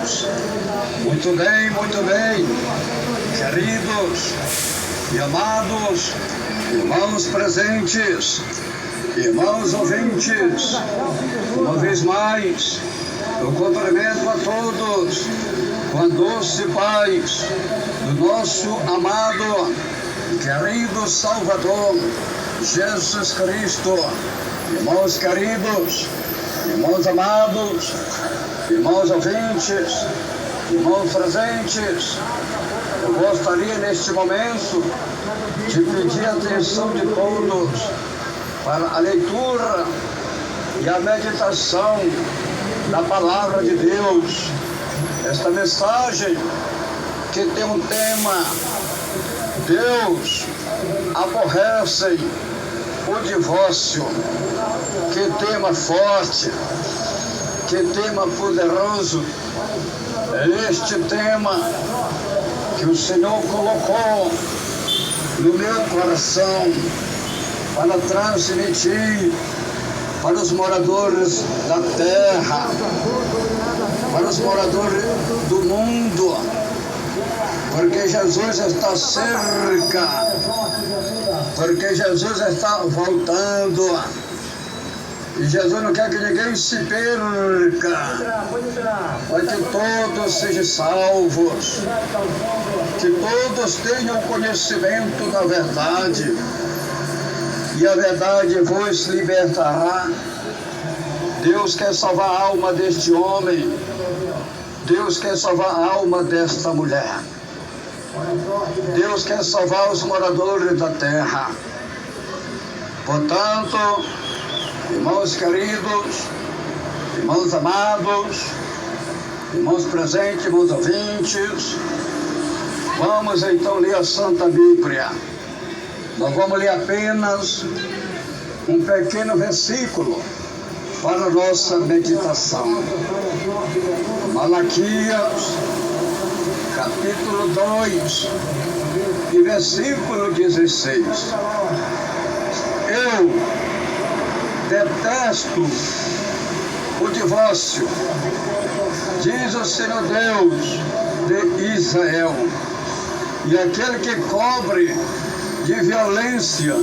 Deus. Muito bem, queridos e amados irmãos presentes, irmãos ouvintes, uma vez mais, eu cumprimento a todos com a doce paz do nosso amado, querido Salvador, Jesus Cristo. Irmãos queridos, irmãos amados, irmãos ouvintes, irmãos presentes, eu gostaria neste momento de pedir a atenção de todos para a leitura e a meditação da Palavra de Deus. Esta mensagem que tem um tema: Deus aborrece o divórcio. Que tema forte, que tema poderoso é este tema que o Senhor colocou no meu coração para transmitir para os moradores da terra, para os moradores do mundo, porque Jesus está cerca, porque Jesus está voltando. E Jesus não quer que ninguém se perca, mas que todos sejam salvos, que todos tenham conhecimento da verdade, e a verdade vos libertará. Deus quer salvar a alma deste homem, Deus quer salvar a alma desta mulher, Deus quer salvar os moradores da terra. Portanto, irmãos queridos, irmãos amados, irmãos presentes, irmãos ouvintes, vamos então ler a Santa Bíblia. Nós vamos ler apenas um pequeno versículo para a nossa meditação. Malaquias, capítulo 2, e versículo 16. Eu detesto o divórcio, diz o Senhor Deus de Israel, e aquele que cobre de violência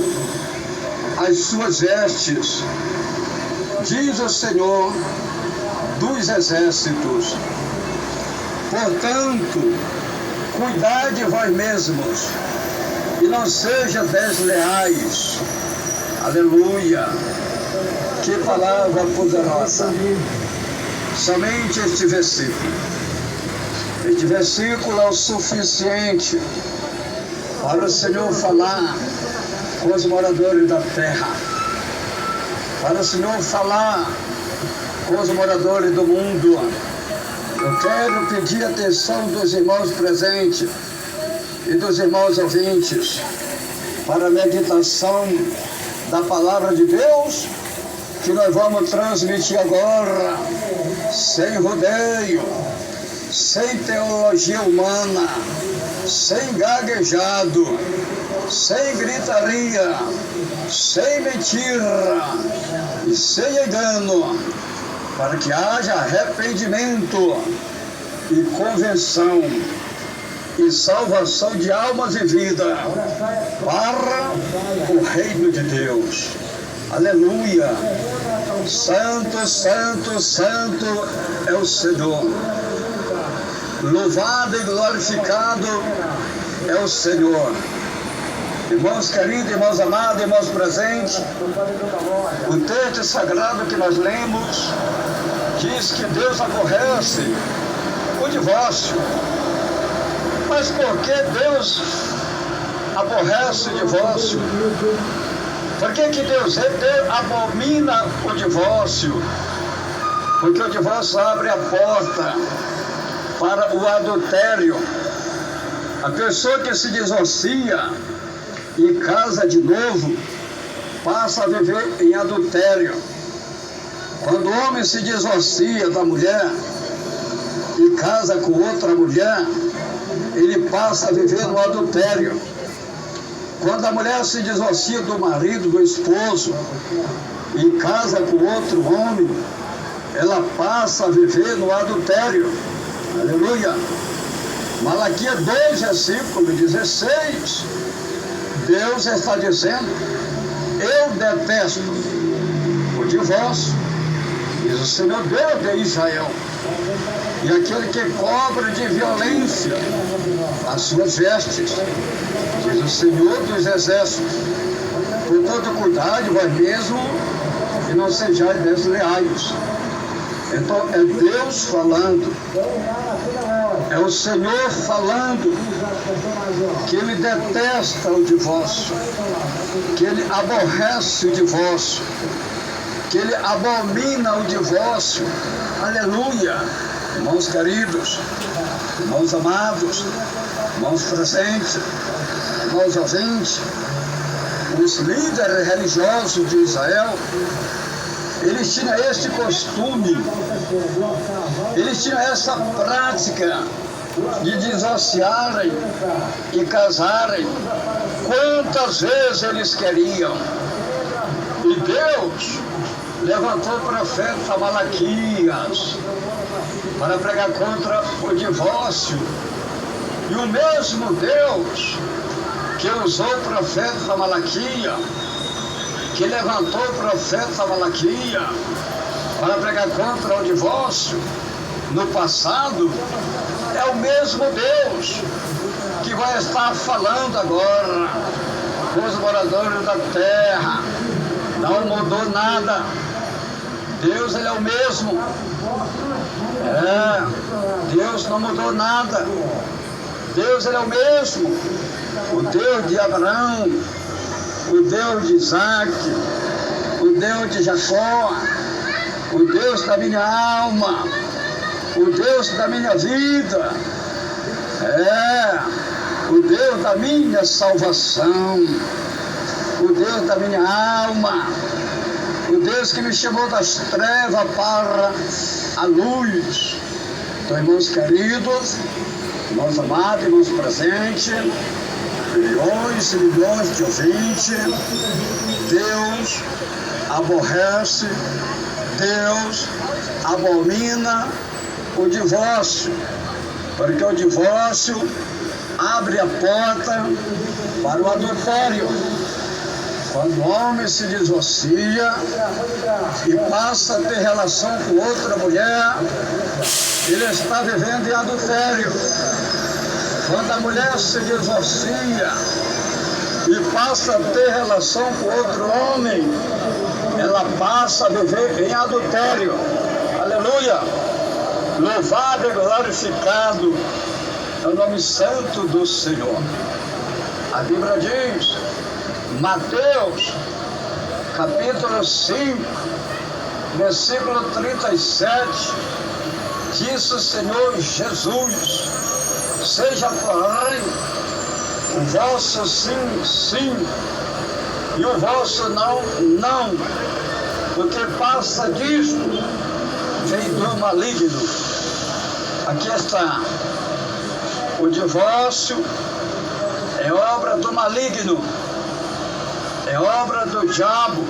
as suas vestes, diz o Senhor dos exércitos. Portanto, cuidai de vós mesmos e não sejam desleais. Aleluia! Que palavra poderosa! Somente este versículo. Este versículo é o suficiente para o Senhor falar com os moradores da terra, para o Senhor falar com os moradores do mundo. Eu quero pedir a atenção dos irmãos presentes e dos irmãos ouvintes para a meditação da Palavra de Deus, que nós vamos transmitir agora, sem rodeio, sem teologia humana, sem gaguejado, sem gritaria, sem mentira e sem engano, para que haja arrependimento e conversão e salvação de almas e vida para o reino de Deus. Aleluia! Santo, santo, santo é o Senhor. Louvado e glorificado é o Senhor. Irmãos queridos, irmãos amados, irmãos presentes, o texto sagrado que nós lemos diz que Deus aborrece o divórcio. Mas por que Deus aborrece o divórcio? Por que Deus abomina o divórcio? Porque o divórcio abre a porta para o adultério. A pessoa que se divorcia e casa de novo passa a viver em adultério. Quando o homem se divorcia da mulher e casa com outra mulher, ele passa a viver no adultério. Quando a mulher se divorcia do marido, do esposo, e casa com outro homem, ela passa a viver no adultério. Aleluia. Malaquias 2, versículo 16. Deus está dizendo: eu detesto o divórcio, diz o Senhor Deus de Israel, e aquele que cobre de violência as suas vestes, diz o Senhor dos exércitos. Portanto, cuidado de vós mesmo e não sejais desleais. Então é Deus falando, é o Senhor falando que Ele detesta o divórcio, que Ele aborrece o divórcio, que Ele abomina o divórcio. Aleluia! Irmãos queridos, irmãos amados, irmãos presentes, irmãos ouvintes, os líderes religiosos de Israel, eles tinham este costume, eles tinham essa prática de divorciarem e casarem quantas vezes eles queriam. E Deus levantou o profeta Malaquias para pregar contra o divórcio. E o mesmo Deus que usou o profeta Malaquias, que levantou o profeta Malaquias para pregar contra o divórcio no passado, é o mesmo Deus que vai estar falando agora com os moradores da terra. Não mudou nada. Deus, Ele é o mesmo. Deus não mudou nada. Deus, Ele é o mesmo. O Deus de Abraão, o Deus de Isaac, o Deus de Jacó, o Deus da minha alma, o Deus da minha vida, o Deus da minha salvação, o Deus da minha alma, o Deus que me chamou das trevas para a luz. Então, irmãos queridos, irmãos amados, irmãos presentes, milhões e milhões de ouvintes, Deus aborrece, Deus abomina o divórcio, porque o divórcio abre a porta para o adultério. Quando o homem se divorcia e passa a ter relação com outra mulher, ele está vivendo em adultério. Quando a mulher se divorcia e passa a ter relação com outro homem, ela passa a viver em adultério. Aleluia! Louvado e glorificado é o nome santo do Senhor. A Bíblia diz, Mateus, capítulo 5, versículo 37, diz o Senhor Jesus: seja, porém, o vosso sim, sim, e o vosso não, não, porque passa disto, vem do maligno. Aqui está, o divórcio é obra do maligno, é obra do diabo,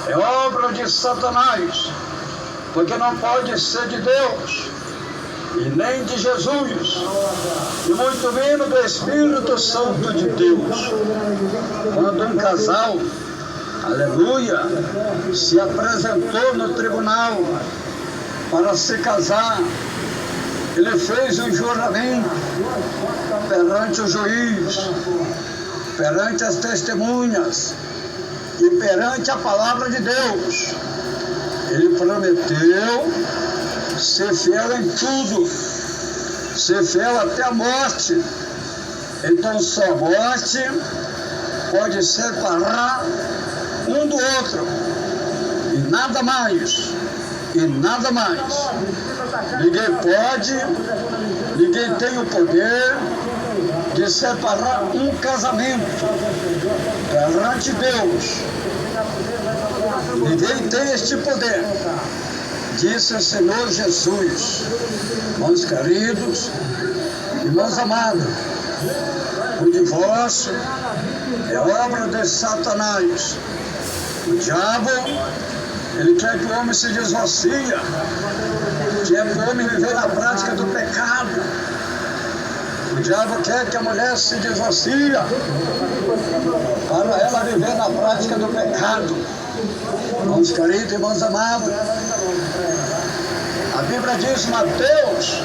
é obra de Satanás, porque não pode ser de Deus, e nem de Jesus, e muito menos do Espírito Santo de Deus. Quando um casal, aleluia, se apresentou no tribunal para se casar, ele fez um juramento perante o juiz, perante as testemunhas e perante a palavra de Deus. Ele prometeu ser fiel em tudo, ser fiel até a morte. Então só a morte pode separar um do outro, e nada mais, e nada mais. Ninguém pode, ninguém tem o poder de separar um casamento perante Deus. Ninguém tem este poder, disse o Senhor Jesus. Irmãos queridos, irmãos amados, o divórcio é obra de Satanás. O diabo, ele quer que o homem se divorcie que é para o homem viver na prática do pecado. O diabo quer que a mulher se divorcie para ela viver na prática do pecado. Irmãos queridos, irmãos amados, a Bíblia diz, Mateus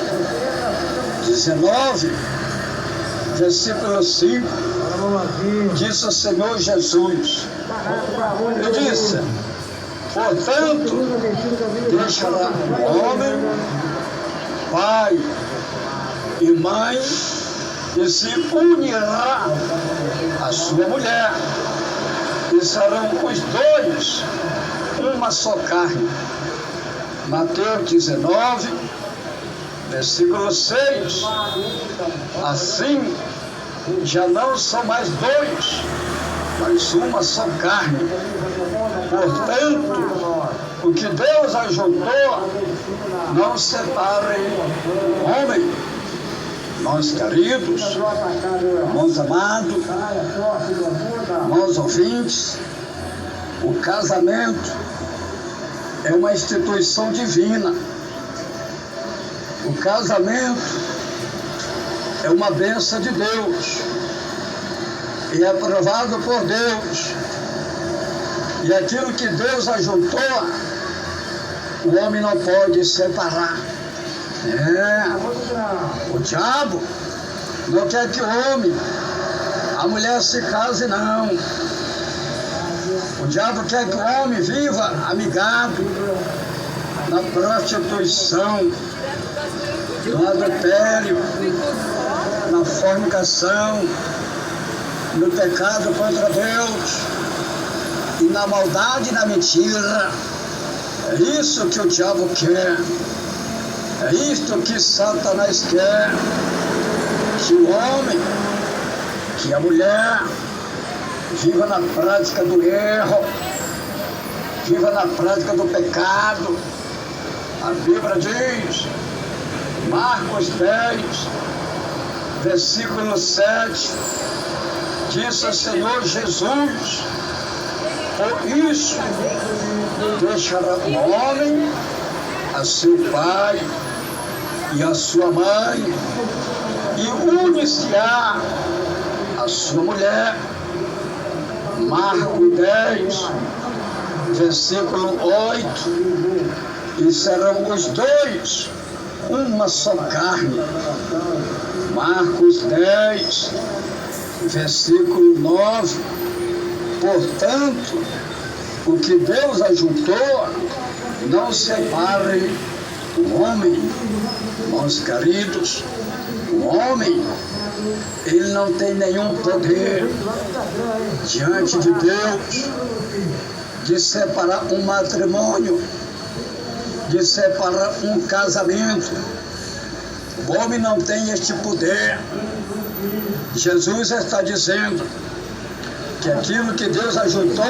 19, versículo 5, disse o Senhor Jesus, ele disse, portanto, deixará o homem, pai e mãe, e se unirá à sua mulher, e serão os dois uma só carne. Mateus 19, versículo 6. Assim, já não são mais dois, mas uma só carne. Portanto, o que Deus ajuntou, não separe homem. Irmãos queridos, irmãos amados, irmãos ouvintes, o casamento é uma instituição divina. O casamento é uma bênção de Deus e é aprovado por Deus. E aquilo que Deus ajuntou, o homem não pode separar. O diabo não quer que o homem, a mulher se case, não. O diabo quer que o homem viva amigado na prostituição, no adultério, na fornicação, no pecado contra Deus e na maldade e na mentira. É isso que o diabo quer. É isto que Satanás quer, que o homem, que a mulher viva na prática do erro, viva na prática do pecado. A Bíblia diz, Marcos 10, versículo 7, disse o Senhor Jesus, por isso deixará o homem a seu pai e a sua mãe, e une-se-á a sua mulher. Marcos 10, versículo 8, e serão os dois uma só carne. Marcos 10, versículo 9, portanto, o que Deus ajuntou, não separe o homem. Meus queridos, o homem, ele não tem nenhum poder diante de Deus de separar um matrimônio, de separar um casamento. O homem não tem este poder. Jesus está dizendo que aquilo que Deus ajuntou,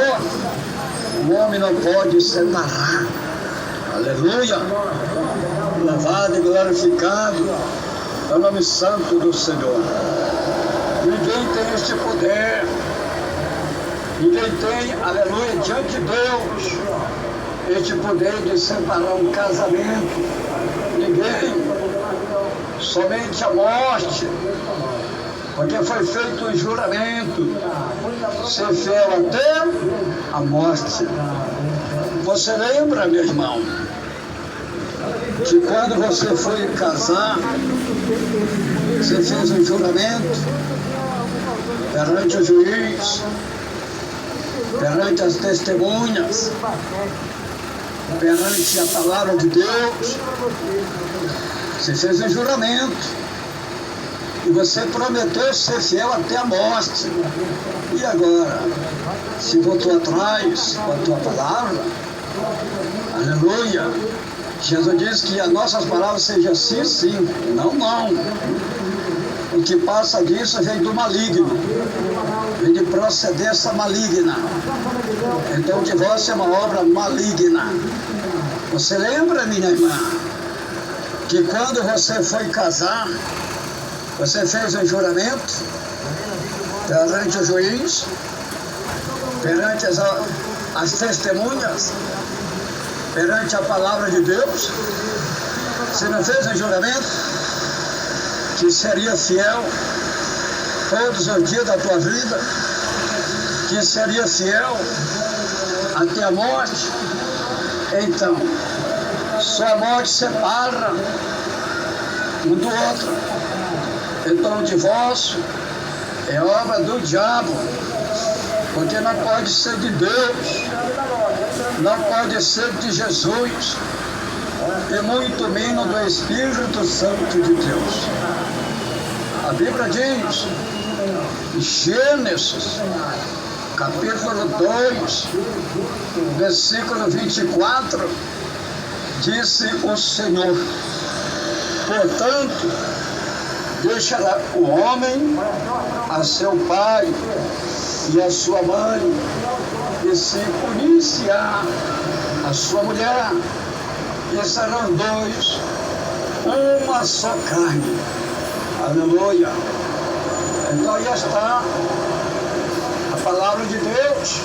o homem não pode separar. Aleluia! Louvado e glorificado é o nome santo do Senhor. Ninguém tem este poder. Ninguém tem, aleluia, diante de Deus, este poder de separar um casamento. Ninguém. Somente a morte. Porque foi feito um juramento, ser fiel até a morte. Você lembra, meu irmão, que quando você foi casar, você fez um juramento perante o juiz, perante as testemunhas, perante a palavra de Deus. Você fez um juramento e você prometeu ser fiel até a morte. E agora, se voltou atrás com a tua palavra, aleluia, Jesus diz que as nossas palavras sejam sim, sim, não, não. O que passa disso vem do maligno, vem de procedência maligna. Então o divórcio é uma obra maligna. Você lembra, minha irmã, que quando você foi casar, você fez um juramento perante o juiz, perante as testemunhas, perante a palavra de Deus, Você não fez um juramento que seria fiel todos os dias da tua vida, que seria fiel até a morte? Então, só a morte separa um do outro. Então o divórcio é obra do diabo, porque não pode ser de Deus, não pode ser de Jesus, e muito menos do Espírito Santo de Deus. A Bíblia diz, Gênesis, capítulo 2, versículo 24, disse o Senhor: portanto, deixará o homem a seu pai e a sua mãe, e se unir-se-á a sua mulher, e serão dois, uma só carne. Aleluia! Então aí está a palavra de Deus.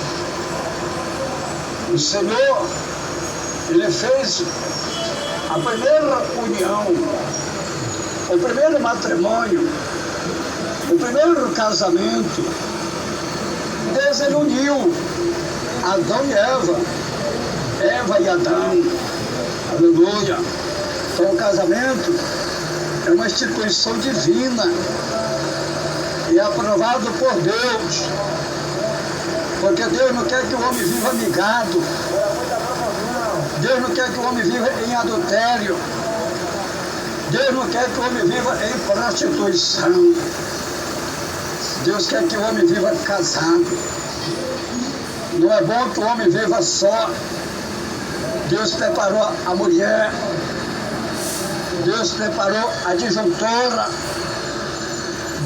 O Senhor, Ele fez a primeira união, o primeiro matrimônio, o primeiro casamento. Deus, Ele uniu Adão e Eva e Adão. Aleluia! Então o casamento é uma instituição divina e é aprovado por Deus, porque Deus não quer que o homem viva amigado, Deus não quer que o homem viva em adultério, Deus não quer que o homem viva em prostituição. Deus quer que o homem viva casado. Não é bom que o homem viva só. Deus preparou a mulher, Deus preparou a disjuntora,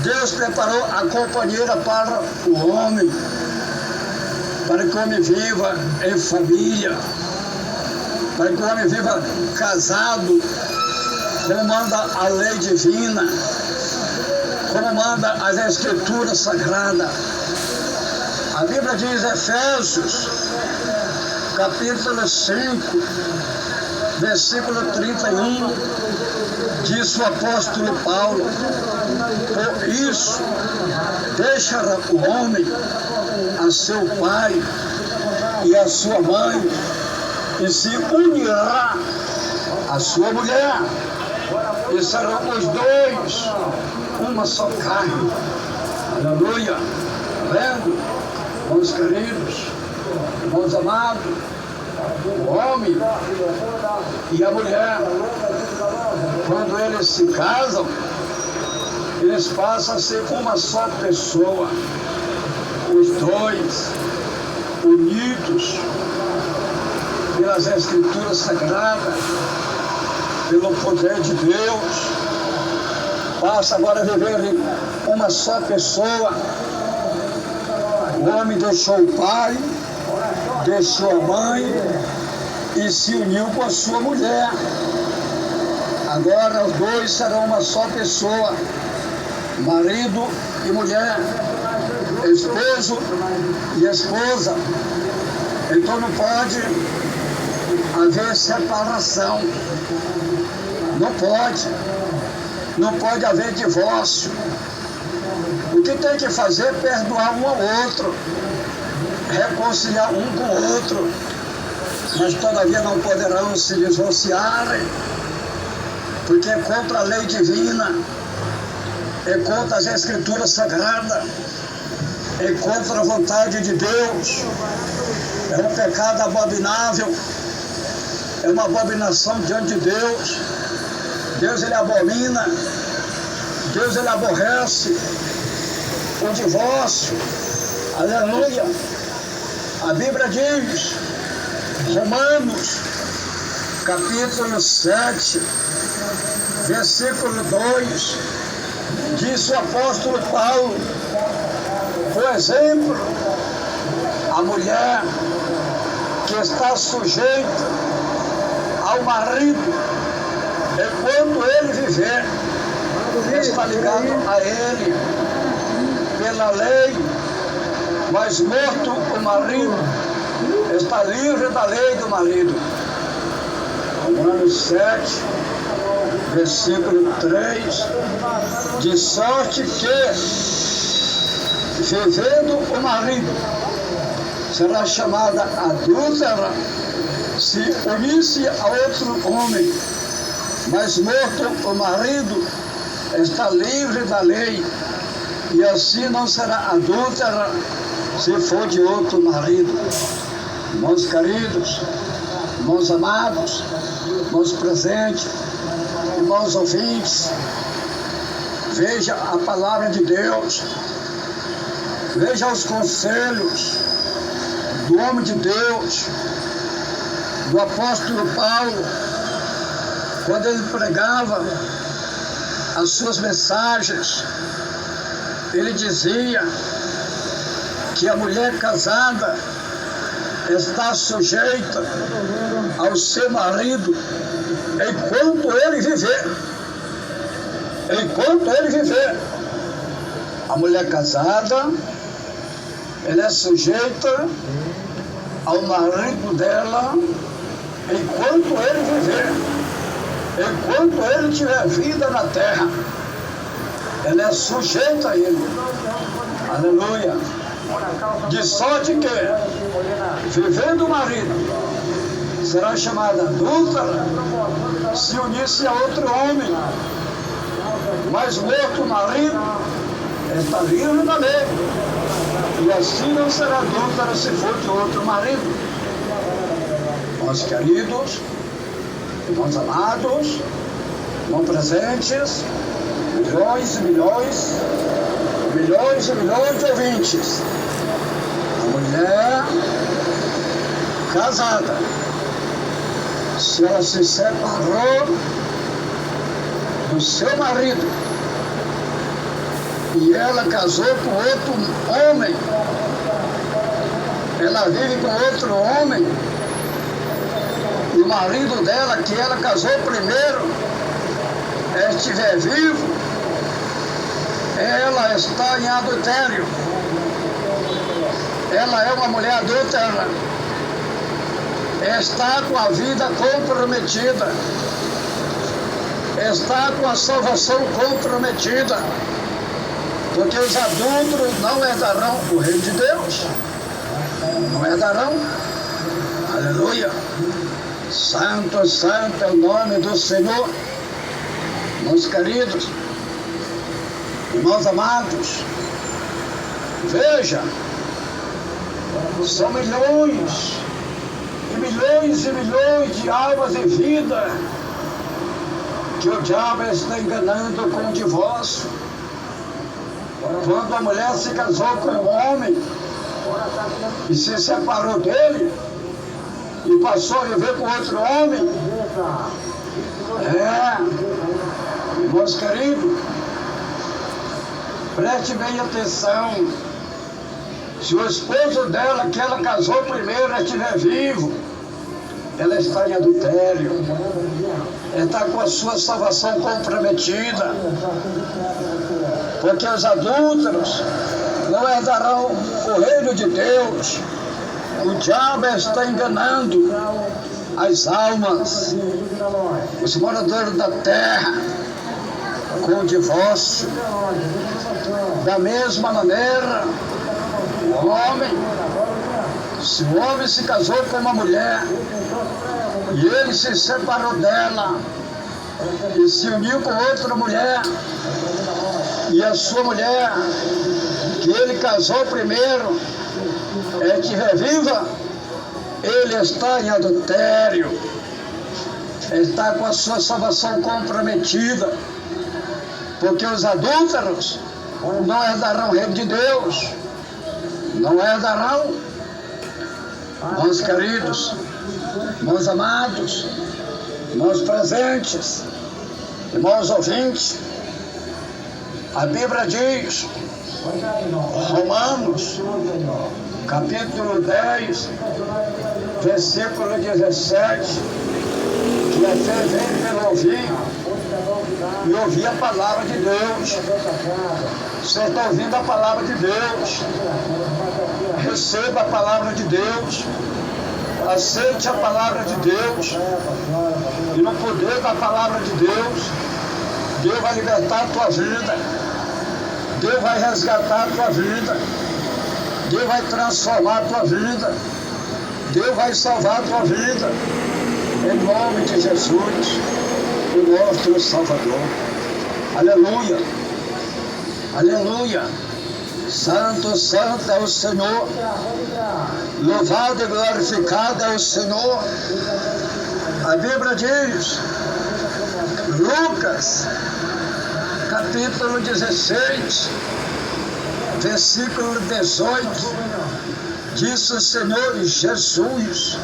Deus preparou a companheira para o homem, para que o homem viva em família, para que o homem viva casado, como manda a lei divina, como manda as Escrituras Sagradas. A Bíblia diz, Efésios, capítulo 5, versículo 31, diz o apóstolo Paulo: por isso, deixará o homem a seu pai e a sua mãe, e se unirá a sua mulher, e serão os dois uma só carne. Aleluia! Vendo, irmãos queridos, irmãos amados, o homem e a mulher, quando eles se casam, eles passam a ser uma só pessoa, os dois unidos pelas Escrituras Sagradas, pelo poder de Deus, passa agora a viver em uma só pessoa. O homem deixou o pai, deixou a mãe e se uniu com a sua mulher. Agora os dois serão uma só pessoa, marido e mulher, esposo e esposa. Então não pode haver separação, não pode haver divórcio. O que tem que fazer é perdoar um ao outro, reconciliar um com o outro, mas todavia não poderão se divorciarem, porque é contra a lei divina, é contra as Escrituras Sagradas, é contra a vontade de Deus, é um pecado abominável, é uma abominação diante de Deus. Deus, Ele abomina, Deus, Ele aborrece o divórcio. Aleluia! A Bíblia diz, Romanos, capítulo 7, versículo 2, diz o apóstolo Paulo: por exemplo, a mulher que está sujeita ao marido, enquanto ele viver, está ligado a ele pela lei, mas morto o marido, está livre da lei do marido. Romanos 7, versículo 3, de sorte que, vivendo o marido, será chamada adúltera se unisse a outro homem, mas morto o marido, está livre da lei, e assim não será adúltera se for de outro marido. Irmãos queridos, irmãos amados, irmãos presentes, irmãos ouvintes, veja a palavra de Deus, veja os conselhos do homem de Deus, do apóstolo Paulo, quando ele pregava as suas mensagens. Ele dizia que a mulher casada está sujeita ao seu marido enquanto ele viver. Enquanto ele viver. A mulher casada, ela é sujeita ao marido dela enquanto ele viver. Enquanto ele tiver vida na terra, ela é sujeita a ele. Aleluia. De sorte que, vivendo o marido, será chamada adúltera se unisse a outro homem, mas morto o marido, está livre da lei, e assim não será adúltera se for de outro marido. Meus queridos, irmãos amados, irmãos presentes, milhões e milhões, milhões e milhões de ouvintes. A mulher casada, se ela se separou do seu marido e ela casou com outro homem, ela vive com outro homem, e o marido dela, que ela casou primeiro, estiver vivo, ela está em adultério. Ela é uma mulher adúltera. Está com a vida comprometida. Está com a salvação comprometida. Porque os adúlteros não herdarão o reino de Deus. Não herdarão. Aleluia. Santo, santo é o nome do Senhor. Meus queridos, irmãos amados, veja, são milhões e milhões e milhões de almas em vida que o diabo está enganando com o divórcio. Quando a mulher se casou com um homem e se separou dele e passou a viver com outro homem, irmãos queridos, preste bem atenção. Se o esposo dela, que ela casou primeiro, estiver vivo, ela está em adultério. Ela está com a sua salvação comprometida. Porque os adúlteros não herdarão o reino de Deus. O diabo está enganando as almas, os moradores da terra, com o divórcio. Da mesma maneira, o homem, se o homem se casou com uma mulher e ele se separou dela e se uniu com outra mulher, e a sua mulher, que ele casou primeiro, estiver viva, ele está em adultério, está com a sua salvação comprometida, porque os adúlteros não herdarão o reino de Deus, não herdarão. Meus queridos, meus amados, meus presentes, irmãos ouvintes, a Bíblia diz, Romanos, capítulo 10, versículo 17, que a fé vem pelo ouvir, e ouvir a palavra de Deus. Você está ouvindo a palavra de Deus? Receba a palavra de Deus. aceite a palavra de Deus, e no poder da palavra de Deus, Deus vai libertar a tua vida, Deus vai resgatar a tua vida, Deus vai transformar a tua vida, Deus vai salvar a tua vida, em nome de Jesus, o nosso Salvador. Aleluia, aleluia. Santo, santo é o Senhor, louvado e glorificado é o Senhor. A Bíblia diz, Lucas, capítulo 16, versículo 18, disse o Senhor Jesus: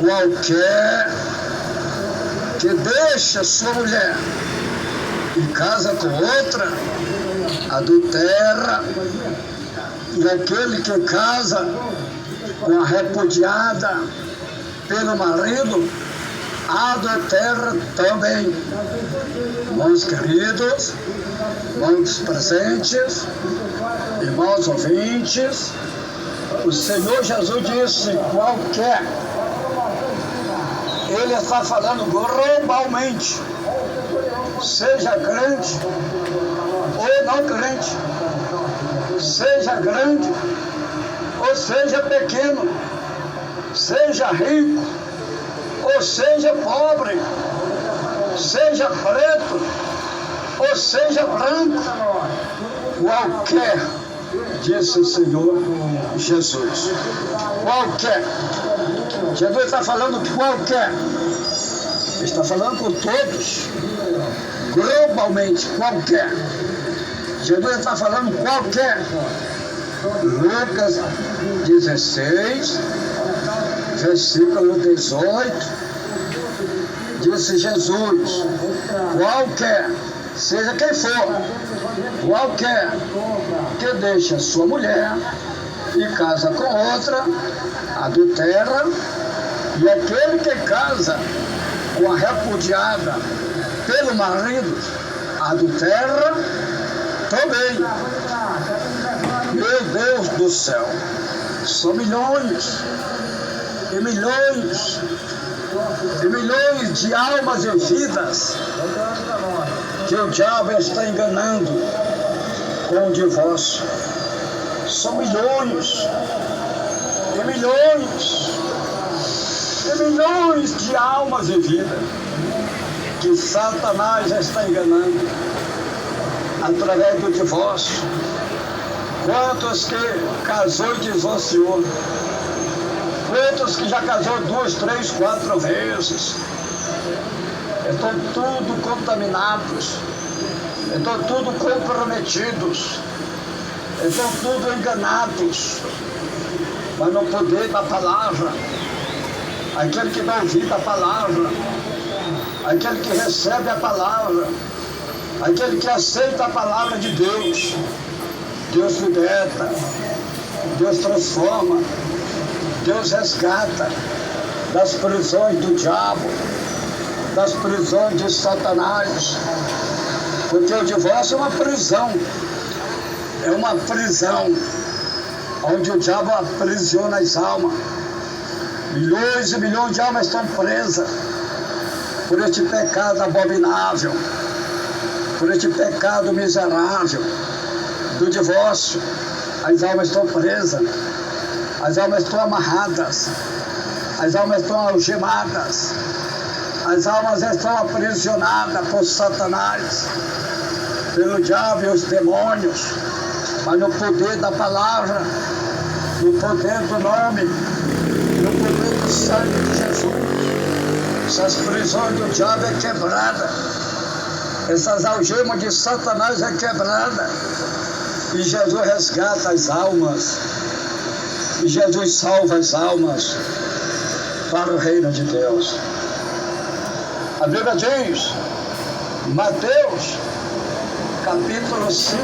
qualquer que deixa sua mulher e casa com outra, adultera, e aquele que casa com a repudiada pelo marido, adultera também. Irmãos queridos, irmãos presentes, irmãos ouvintes, o Senhor Jesus disse qualquer. Ele está falando globalmente, seja crente ou não crente, seja grande ou seja pequeno, seja rico ou seja pobre, seja preto ou seja branco, qualquer, disse o Senhor Jesus, qualquer. Jesus está falando qualquer, está falando com todos, globalmente, qualquer. Jesus está falando qualquer. Lucas 16, versículo 18, disse Jesus, qualquer, seja quem for, qualquer que deixa sua mulher e casa com outra, adultera, e aquele que casa com a repudiada pelo marido, adultera também. Meu Deus do céu, são milhões e milhões e milhões de almas e vidas que o diabo está enganando com o divórcio. São milhões e milhões e milhões de almas e vidas que Satanás já está enganando através do divórcio. Quantos que casou e divorciou? Quantos que já casou 2, 3, 4 vezes? Estão tudo contaminados, estão tudo comprometidos, estão tudo enganados, mas no poder da palavra, aquele que dá ouvido à palavra, aquele que recebe a palavra, aquele que aceita a palavra de Deus, Deus liberta, Deus transforma, Deus resgata das prisões do diabo, das prisões de Satanás, porque o divórcio é uma prisão, onde o diabo aprisiona as almas. Milhões e milhões de almas estão presas por este pecado abominável, por este pecado miserável do divórcio. As almas estão presas, as almas estão amarradas, as almas estão algemadas, as almas estão aprisionadas por Satanás, pelo diabo e os demônios, mas no poder da palavra, no poder do nome, no poder do sangue de Jesus, essas prisões do diabo é quebrada, essas algemas de Satanás é quebrada, e Jesus resgata as almas, e Jesus salva as almas para o reino de Deus. A Bíblia diz, Mateus, capítulo 5,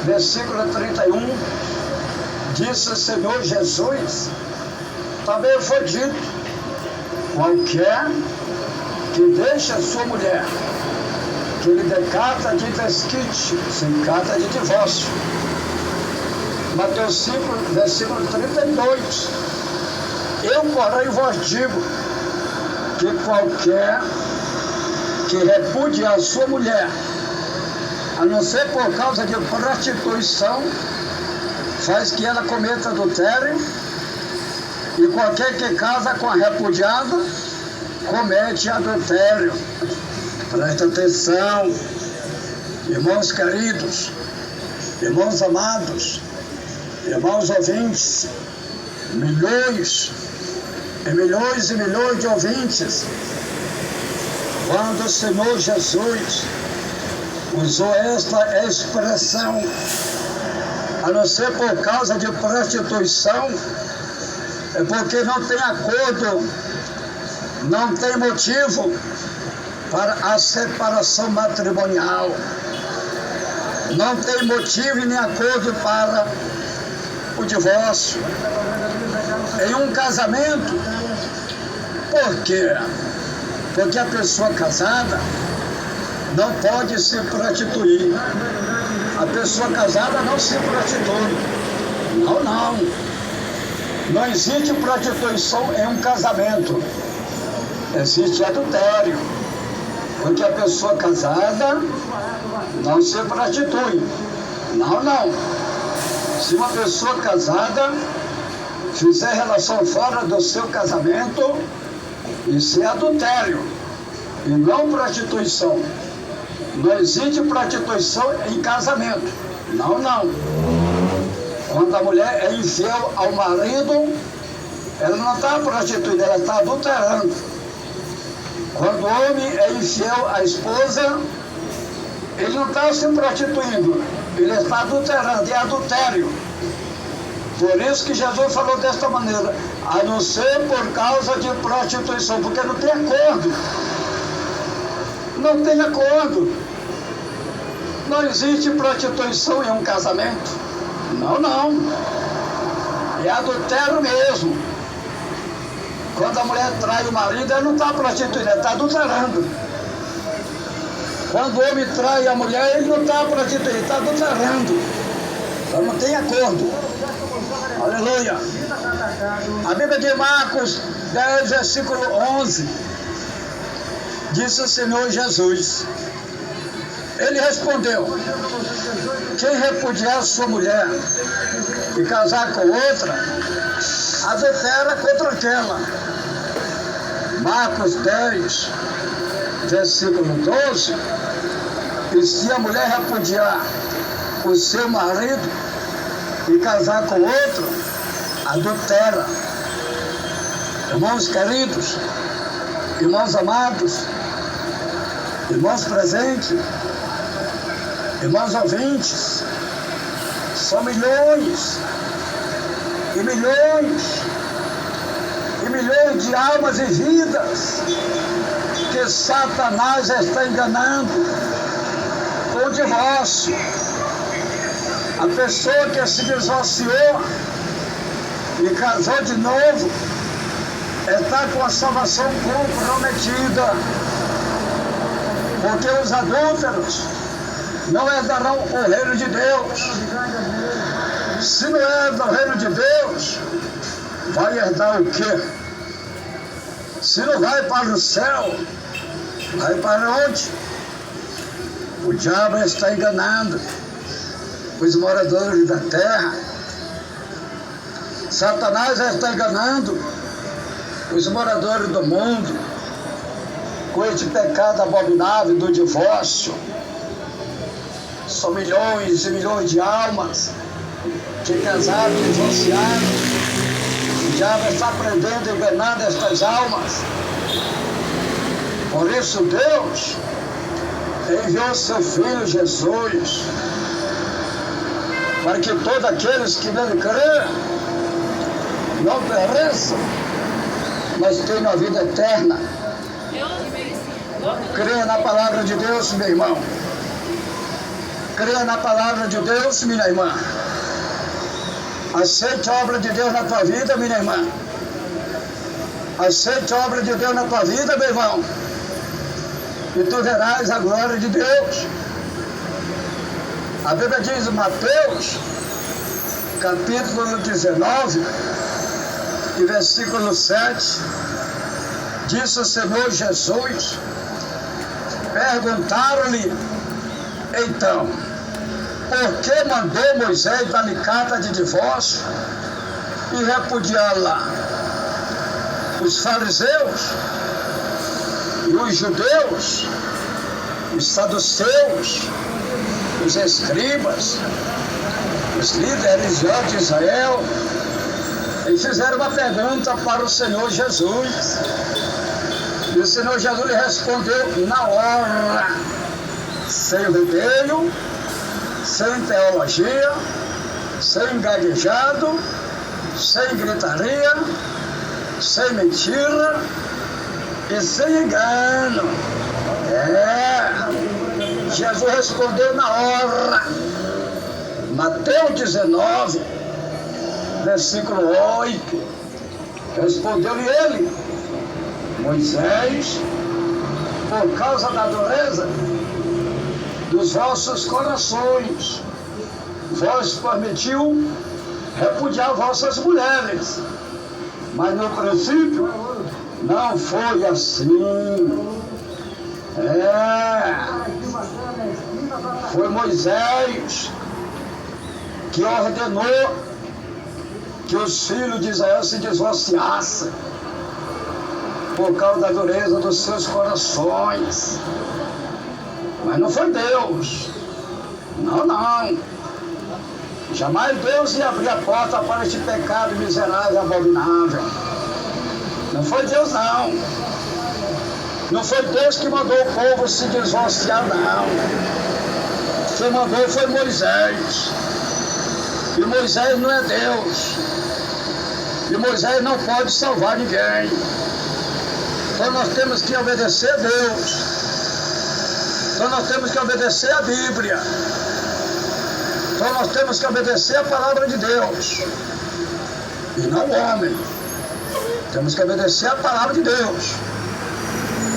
versículo 31, disse o Senhor Jesus, também foi dito, qualquer que deixa sua mulher, que lhe dê carta de desquite, sem carta de divórcio. Mateus 5, versículo 32, Eu, porém, vos digo que qualquer que repudia a sua mulher, a não ser por causa de prostituição, faz que ela cometa adultério, e qualquer que casa com a repudiada, comete adultério. Presta atenção, irmãos queridos, irmãos amados, irmãos ouvintes, milhões e milhões e milhões de ouvintes. Quando o Senhor Jesus usou esta expressão, a não ser por causa de prostituição, é porque não tem acordo, não tem motivo para a separação matrimonial, não tem motivo e nem acordo para o divórcio. Em um casamento, por quê? Porque a pessoa casada não pode se prostituir. A pessoa casada não se prostitui. Não. Não existe prostituição em um casamento. Existe adultério. Porque a pessoa casada não se prostitui. Não. Se uma pessoa casada fizer relação fora do seu casamento, isso é adultério e não prostituição. Não existe prostituição em casamento. Não. Quando a mulher é infiel ao marido, ela não está prostituindo, ela está adulterando. Quando o homem é infiel à esposa, ele não está se prostituindo, ele está adulterando, é adultério. Por isso que Jesus falou desta maneira, a não ser por causa de prostituição, porque não tem acordo. Não tem acordo. Não existe prostituição em um casamento. Não. É adultério mesmo. Quando a mulher trai o marido, ela não está prostituindo, ela está adulterando. Quando o homem trai a mulher, ele não está prostituindo, ele está adulterando. Então não tem acordo. Aleluia. A Bíblia de Marcos 10, versículo 11, disse o Senhor Jesus. Ele respondeu: quem repudiar sua mulher e casar com outra, adultera contra aquela. Marcos 10, versículo 12. E se a mulher repudiar o seu marido e casar com outro, adultera. Irmãos queridos, irmãos amados, irmãos presentes, irmãos ouvintes, são milhões e milhões e milhões de almas e vidas que Satanás está enganando com o divórcio. A pessoa que se divorciou e casou de novo está com a salvação comprometida, porque os adúlteros não herdarão o reino de Deus. Se não herda o reino de Deus, vai herdar o quê? Se não vai para o céu, vai para onde? O diabo está enganando os moradores da terra. Satanás está enganando os moradores do mundo com este pecado abominável do divórcio. São milhões e milhões de almas que casaram, divorciaram. O diabo está prendendo e enganando estas almas. Por isso Deus enviou seu Filho Jesus, para que todos aqueles que nele crêem não pereçam, mas tenham a vida eterna. Creia na palavra de Deus, meu irmão. Creia na palavra de Deus, minha irmã. Aceite a obra de Deus na tua vida, minha irmã. Aceite a obra de Deus na tua vida, meu irmão. E tu verás a glória de Deus. A Bíblia diz em Mateus, capítulo 19, e versículo 7, disse o Senhor Jesus, perguntaram-lhe, então, por que mandou Moisés dar-lhe carta de divórcio e repudiá-la? Os fariseus e os judeus, os saduceus, os escribas, os líderes de Israel, eles fizeram uma pergunta para o Senhor Jesus. E o Senhor Jesus lhe respondeu na hora, sem rodeio, sem teologia, sem gaguejado, sem gritaria, sem mentira e sem engano. Jesus respondeu na hora. Mateus 19, versículo 8, respondeu-lhe ele, Moisés, por causa da dureza dos vossos corações, vós permitiu repudiar vossas mulheres, mas no princípio não foi assim. Foi Moisés que ordenou que os filhos de Israel se divorciassem por causa da dureza dos seus corações. Mas não foi Deus. Não. Jamais Deus ia abrir a porta para este pecado miserável e abominável. Não foi Deus, não. Não foi Deus que mandou o povo se divorciar, não. Quem mandou foi Moisés. E Moisés não é Deus. E Moisés não pode salvar ninguém. Então nós temos que obedecer a Deus. Então nós temos que obedecer a Bíblia. Então nós temos que obedecer a palavra de Deus. E não o homem. Temos que obedecer a palavra de Deus.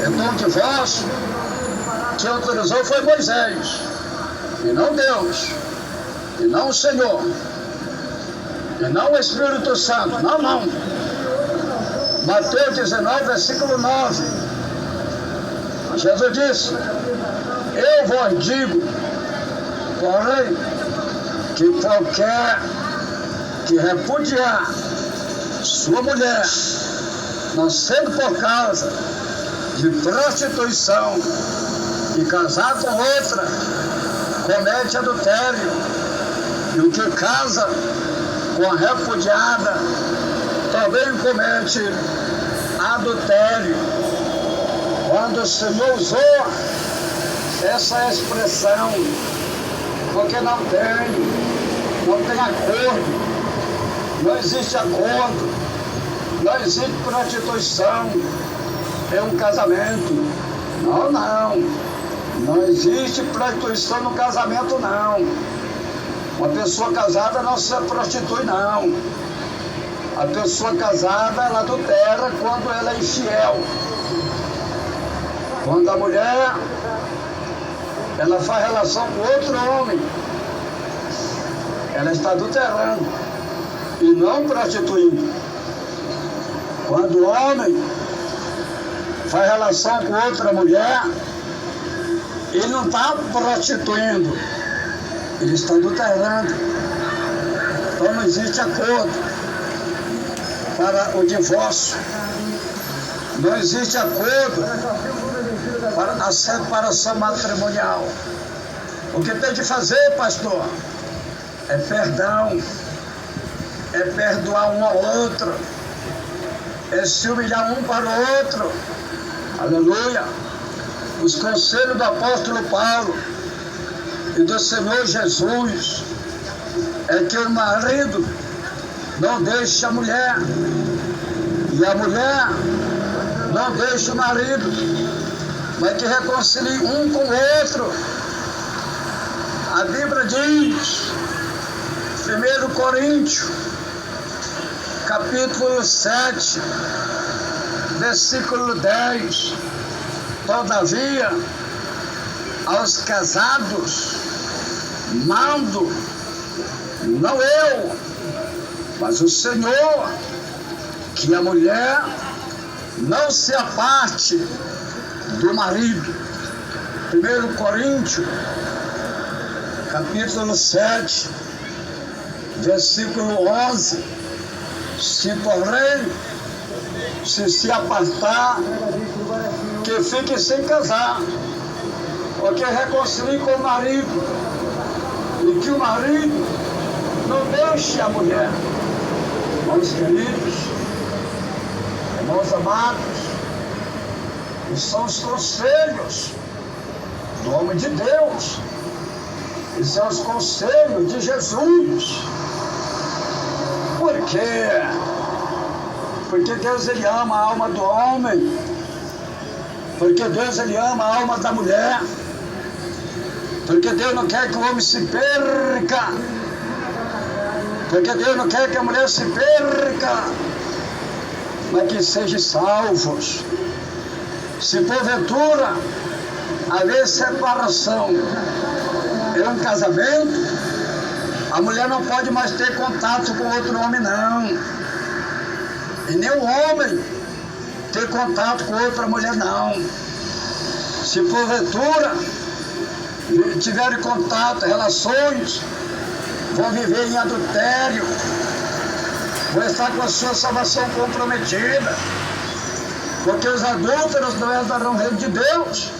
Então o divórcio que autorizou foi Moisés. E não Deus. E não o Senhor. E não o Espírito Santo. Não. Mateus 19, versículo 9. Jesus disse, eu vos digo, porém, que qualquer que repudiar sua mulher, não sendo por causa de prostituição e casar com outra, comete adultério. E o que casa com a repudiada também comete adultério. Quando o Senhor usou essa expressão, porque não tem acordo, não existe acordo, não existe prostituição em um casamento. Não existe prostituição no casamento, não. Uma pessoa casada não se prostitui, não. A pessoa casada, ela adultera quando ela é infiel. Quando a mulher, ela faz relação com outro homem, ela está adulterando e não prostituindo. Quando o homem faz relação com outra mulher, ele não está prostituindo, ele está adulterando. Então não existe acordo para o divórcio, não existe acordo para a separação matrimonial. O que tem de fazer, pastor, é perdão, é perdoar um ao outro, é se humilhar um para o outro. Aleluia! Os conselhos do apóstolo Paulo e do Senhor Jesus é que o marido não deixe a mulher e a mulher não deixe o marido, mas que reconcilie um com o outro. A Bíblia diz, 1 Coríntios, capítulo 7, versículo 10, todavia, aos casados, mando, não eu, mas o Senhor, que a mulher não se aparte do marido. 1 Coríntios, capítulo 7, versículo 11. Se porém se apartar, que fique sem casar, ou que reconcilie com o marido, e que o marido não deixe a mulher. Irmãos queridos, irmãos amados, e são os conselhos do homem de Deus, e são os conselhos de Jesus. Por quê? Porque Deus, ele ama a alma do homem, porque Deus, ele ama a alma da mulher, porque Deus não quer que o homem se perca, porque Deus não quer que a mulher se perca, mas que sejam salvos. Se porventura haver separação em um casamento, a mulher não pode mais ter contato com outro homem, não. E nem o homem ter contato com outra mulher, não. Se porventura tiverem contato, relações, vão viver em adultério, vão estar com a sua salvação comprometida, porque os adúlteros não herdarão o reino de Deus.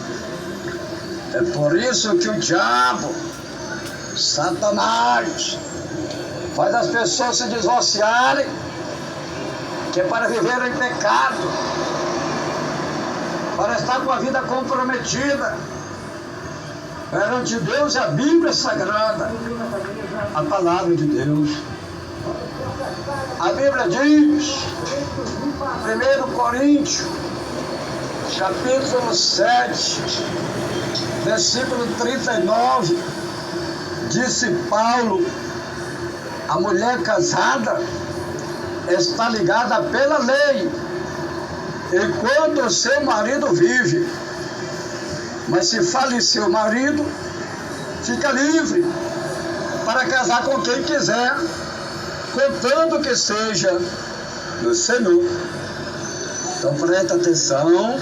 É por isso que o diabo, Satanás, faz as pessoas se divorciarem, que é para viver em pecado, para estar com a vida comprometida perante Deus e a Bíblia Sagrada, a palavra de Deus. A Bíblia diz, 1 Coríntios, capítulo 7, versículo 39, disse Paulo: a mulher casada está ligada pela lei enquanto o seu marido vive, mas se falecer o marido, fica livre para casar com quem quiser, contanto que seja no Senhor. Então presta atenção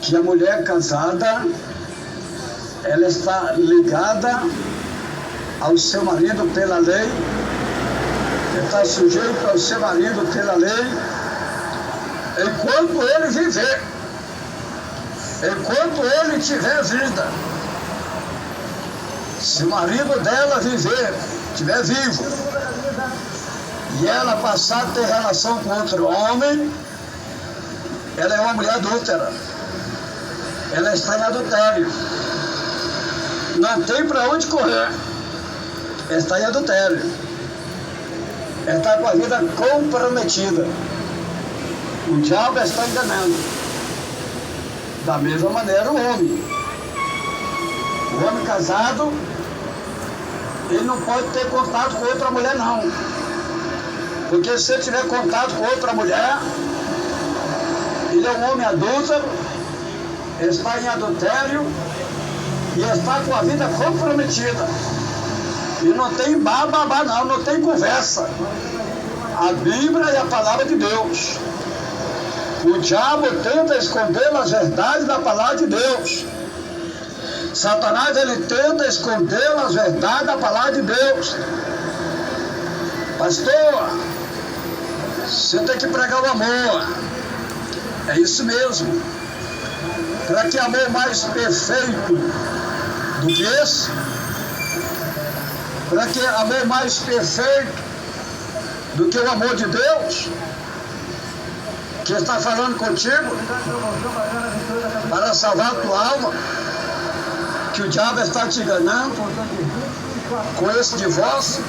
que a mulher casada, ela está ligada ao seu marido pela lei, está sujeito ao seu marido pela lei, enquanto ele viver, enquanto ele tiver vida. Se o marido dela viver, estiver vivo, e ela passar a ter relação com outro homem, ela é uma mulher adúltera, ela está em adultério, não tem para onde correr, está em adultério, ela está com a vida comprometida. O diabo está enganando. Da mesma maneira o homem casado, ele não pode ter contato com outra mulher, não, porque se ele tiver contato com outra mulher, ele é um homem adúltero, está em adultério e está com a vida comprometida. E não tem bababá, não tem conversa. A Bíblia é a palavra de Deus. O diabo tenta esconder as verdades da palavra de Deus. Satanás, ele tenta esconder as verdades da palavra de Deus. Pastor, você tem que pregar o amor. É isso mesmo. Para que amor mais perfeito do que esse? Para que amor mais perfeito do que o amor de Deus, que está falando contigo, para salvar a tua alma, que o diabo está te enganando com esse divórcio,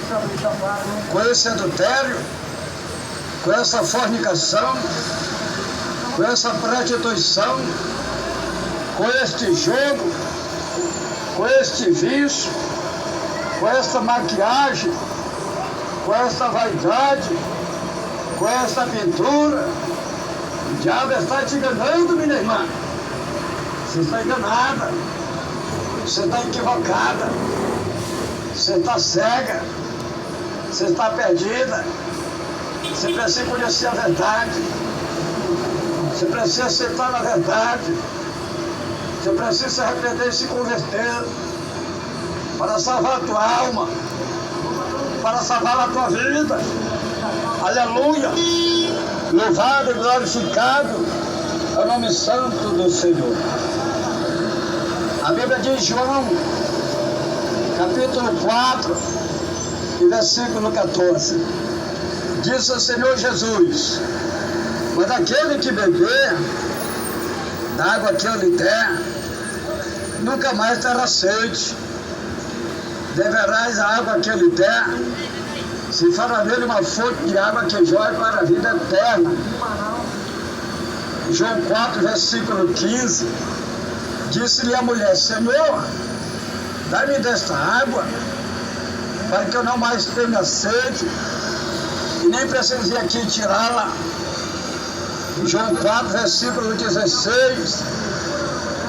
com esse adultério, com essa fornicação, com essa prostituição, com este jogo, com este vício, com esta maquiagem, com esta vaidade, com esta pintura. O diabo está te enganando, minha irmã. Você está enganada, você está equivocada, você está cega, você está perdida, Você precisa conhecer a verdade. Você precisa aceitar a verdade. Você precisa se arrepender e se converter para salvar a tua alma, para salvar a tua vida. Aleluia! Louvado e glorificado é o nome santo do Senhor. A Bíblia diz, João, capítulo 4, e versículo 14. Disse o Senhor Jesus: mas aquele que beber da água que eu lhe der, nunca mais terá sede. Beberás a água que eu lhe der, se fará nele uma fonte de água que jorra para a vida eterna. João 4, versículo 15. Disse-lhe a mulher: Senhor, dá-me desta água, para que eu não mais tenha sede, e nem precise ir aqui tirá-la. João 4, versículo 16.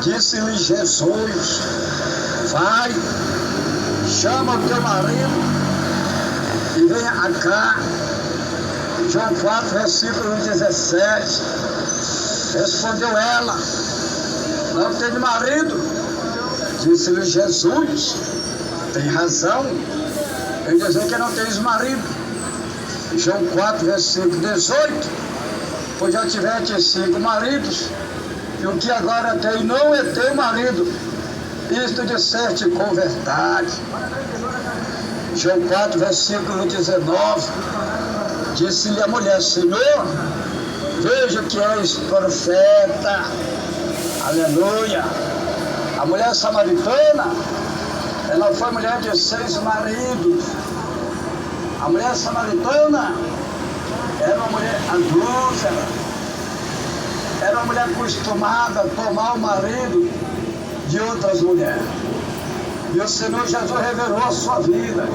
Disse-lhe Jesus: vai, chama o teu marido e venha cá. João 4, versículo 17. Respondeu ela: não tenho marido. Disse-lhe Jesus: tem razão em dizer que não tens marido. João 4, versículo 18. Pois já tiveste 5 maridos, e o que agora tem não é teu marido. Isto disseste com verdade. João 4, versículo 19. Disse-lhe a mulher: Senhor, vejo que és profeta. Aleluia. A mulher samaritana, ela foi mulher de 6 maridos. A mulher samaritana era uma mulher adúltera, era uma mulher acostumada a tomar o marido de outras mulheres. E o Senhor Jesus revelou a sua vida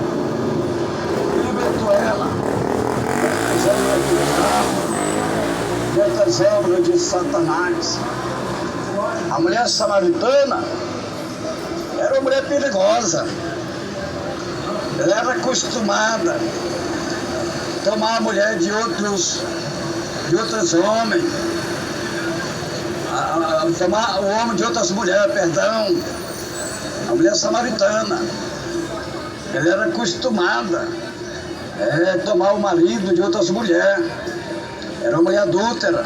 e libertou ela das obras de Satanás. A mulher samaritana era uma mulher perigosa. Ela era acostumada a tomar a mulher de outros homens, a tomar o homem de outras mulheres, perdão. A mulher samaritana, ela era acostumada a tomar o marido de outras mulheres. Era uma mulher adúltera.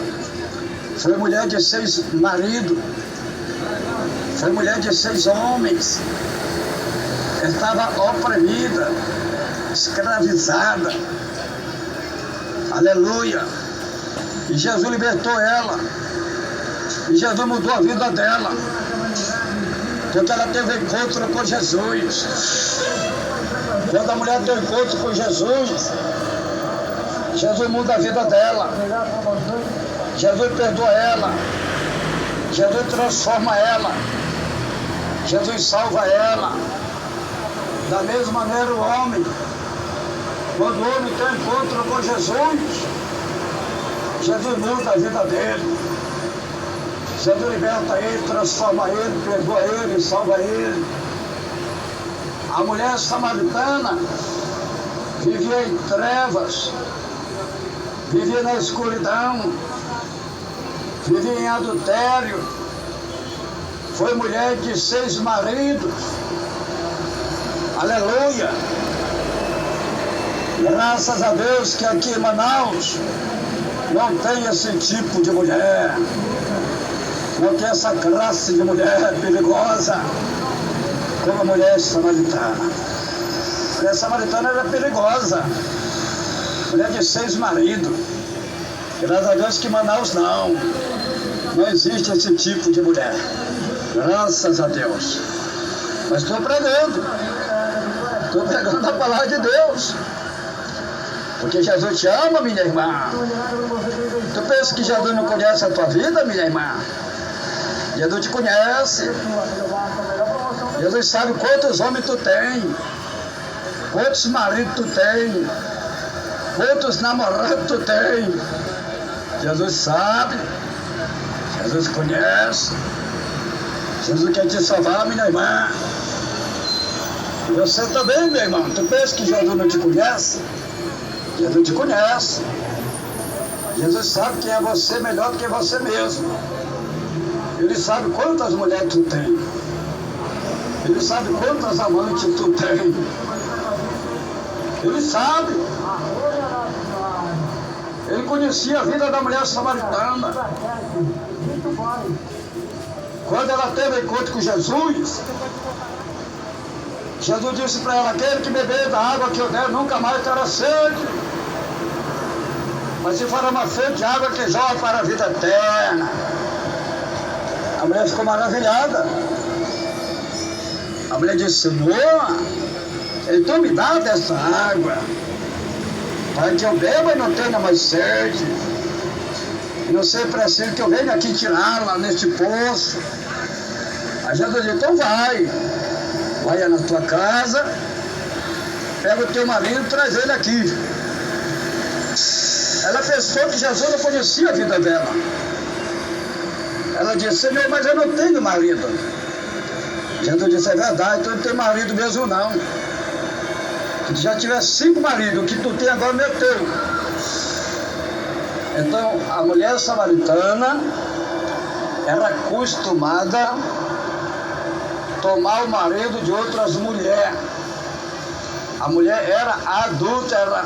Foi mulher de 6 maridos. Foi mulher de 6 homens. Estava oprimida, escravizada. Aleluia. E Jesus libertou ela. E Jesus mudou a vida dela. Porque ela teve encontro com Jesus. Quando a mulher tem encontro com Jesus, Jesus muda a vida dela. Jesus perdoa ela. Jesus transforma ela. Jesus salva ela. Da mesma maneira o homem, quando o homem tem encontro com Jesus, Jesus muda a vida dele. Jesus liberta ele, transforma ele, perdoa ele, salva ele. A mulher samaritana vivia em trevas, vivia na escuridão, vivia em adultério. Foi mulher de 6 maridos. Aleluia! Graças a Deus que aqui em Manaus não tem esse tipo de mulher. Não tem essa classe de mulher perigosa como a mulher samaritana. A mulher samaritana era perigosa. Mulher de 6 maridos. Graças a Deus que em Manaus não existe esse tipo de mulher. Graças a Deus. Mas estou pregando a palavra de Deus. Porque Jesus te ama, minha irmã. Tu pensa que Jesus não conhece a tua vida, minha irmã? Jesus te conhece. Jesus sabe quantos homens tu tem, quantos maridos tu tem, quantos namorados tu tem. Jesus sabe. Jesus conhece. Jesus quer te salvar, minha irmã. E você também, meu irmão. Tu pensa que Jesus não te conhece? Jesus te conhece. Jesus sabe quem é você melhor do que você mesmo. Ele sabe quantas mulheres tu tem. Ele sabe quantas amantes tu tem. Ele sabe. Ele conhecia a vida da mulher samaritana. Quando ela teve encontro com Jesus, Jesus disse para ela: aquele que beber da água que eu der nunca mais terá sede. Mas se for uma fonte de água que jorra para a vida eterna. A mulher ficou maravilhada. A mulher disse: Senhor, então me dá dessa água, para que eu beba e não tenha mais sede. E não sei preciso que eu venha aqui tirá-la neste poço. Aí Jesus disse: então vai na tua casa, pega o teu marido e traz ele aqui. Ela pensou que Jesus não conhecia a vida dela. Ela disse: Senhor, mas eu não tenho marido. Jesus disse: é verdade, tu não tem marido mesmo não. Se tu já tivesse 5 maridos, o que tu tem agora não é teu. Então a mulher samaritana era acostumada a tomar o marido de outras mulheres. A mulher era adúltera.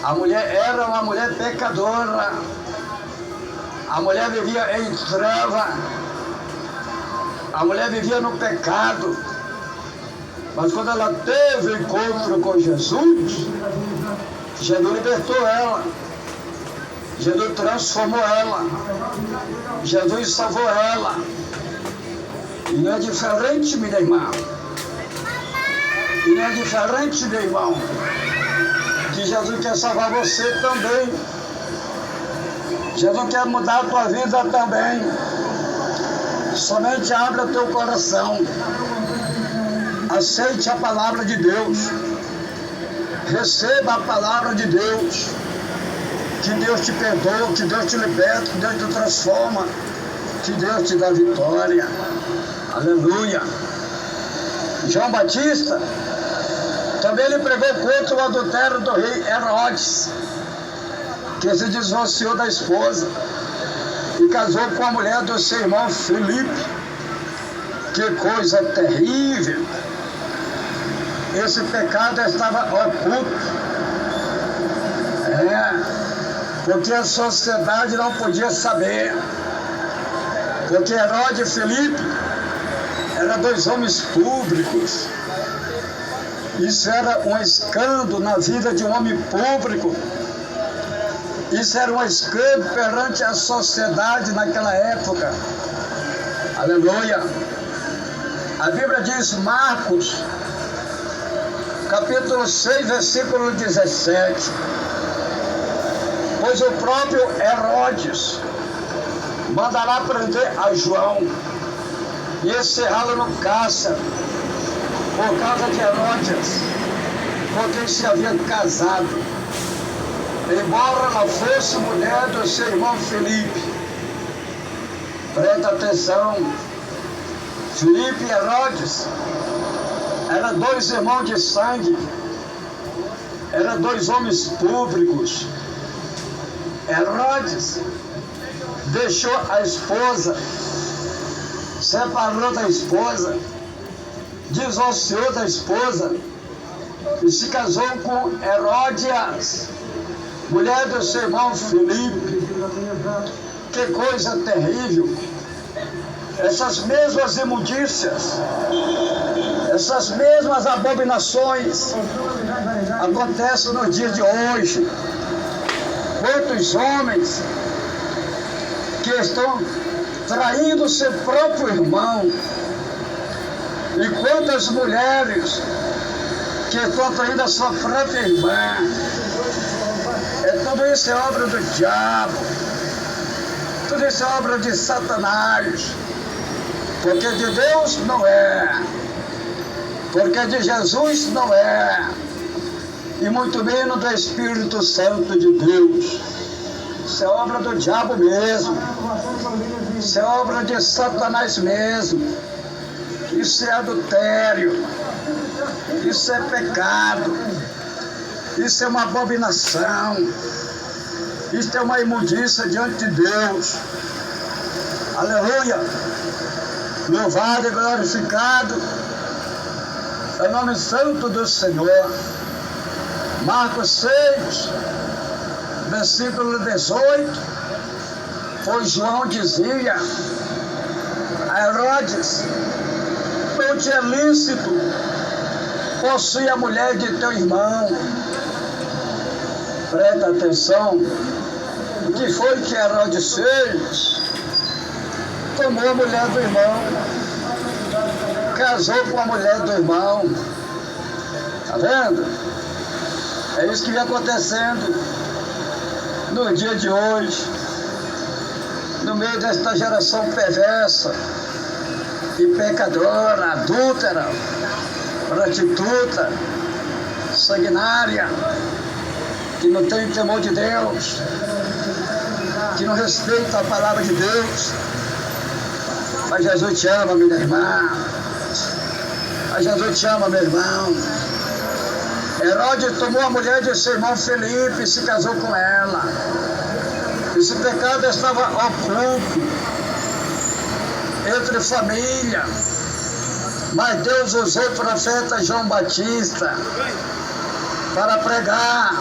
A mulher era uma mulher pecadora. A mulher vivia em treva. A mulher vivia no pecado. Mas quando ela teve o encontro com Jesus, Jesus libertou ela. Jesus transformou ela. Jesus salvou ela. E não é diferente, minha irmã. E não é diferente, meu irmão, que Jesus quer salvar você também. Jesus quer mudar a tua vida também. Somente abra o teu coração. Aceite a palavra de Deus. Receba a palavra de Deus. Que Deus te perdoa, que Deus te liberta, que Deus te transforma, que Deus te dá vitória. Aleluia. João Batista também ele pregou contra o adultério do rei Herodes, que se divorciou da esposa e casou com a mulher do seu irmão Filipe. Que coisa terrível! Esse pecado estava oculto. Porque a sociedade não podia saber. Porque Herodes e Filipe eram 2 homens públicos. Isso era um escândalo na vida de um homem público. Isso era um escândalo perante a sociedade naquela época. Aleluia! A Bíblia diz, Marcos, capítulo 6, versículo 17. Pois o próprio Herodes mandará prender a João e encerrá-lo no cárcere por causa de Herodes, com quem se havia casado, embora ela fosse mulher do seu irmão Filipe. Presta atenção, Filipe e Herodes eram 2 irmãos de sangue, eram 2 homens públicos. Herodes deixou a esposa, separou da esposa, divorciou da esposa e se casou com Heródias, mulher do seu irmão Filipe. Que coisa terrível! Essas mesmas imundícias, essas mesmas abominações acontecem nos dias de hoje. Quantos homens que estão traindo seu próprio irmão, e quantas mulheres que estão traindo a sua própria irmã. Tudo isso é obra do diabo, tudo isso é obra de Satanás, porque de Deus não é, porque de Jesus não é, e muito menos do Espírito Santo de Deus. Isso é obra do diabo mesmo, isso é obra de Satanás mesmo. Isso é adultério, isso é pecado, isso é uma abominação, Isto é uma imundícia diante de Deus. Aleluia! Louvado e glorificado é o nome santo do Senhor. Marcos 6, versículo 18, pois João dizia a Herodes: não te é lícito possuir a mulher de teu irmão. Presta atenção, o que foi que Herodes fez? Tomou a mulher do irmão, casou com a mulher do irmão. Tá vendo? É isso que vem acontecendo no dia de hoje, no meio desta geração perversa e pecadora, adúltera, prostituta, sanguinária, que não tem temor de Deus, que não respeita a palavra de Deus. Mas Jesus te ama, minha irmã. Mas Jesus te ama, meu irmão. Herodes tomou a mulher de seu irmão Felipe e se casou com ela. Esse pecado estava oculto entre família. Mas Deus usou o profeta João Batista para pregar.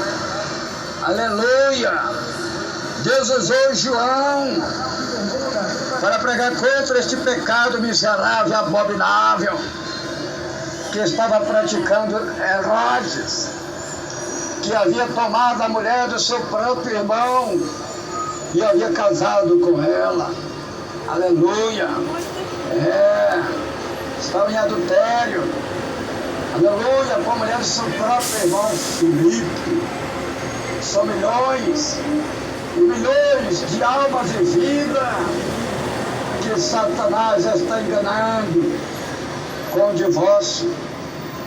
Aleluia! Deus usou João para pregar contra este pecado miserável, abominável, que estava praticando Herodes, que havia tomado a mulher do seu próprio irmão e havia casado com ela. Aleluia! Estava em adultério. Aleluia! Com a mulher do seu próprio irmão Filipe. São milhões e milhões de almas em vida que Satanás está enganando com o divórcio.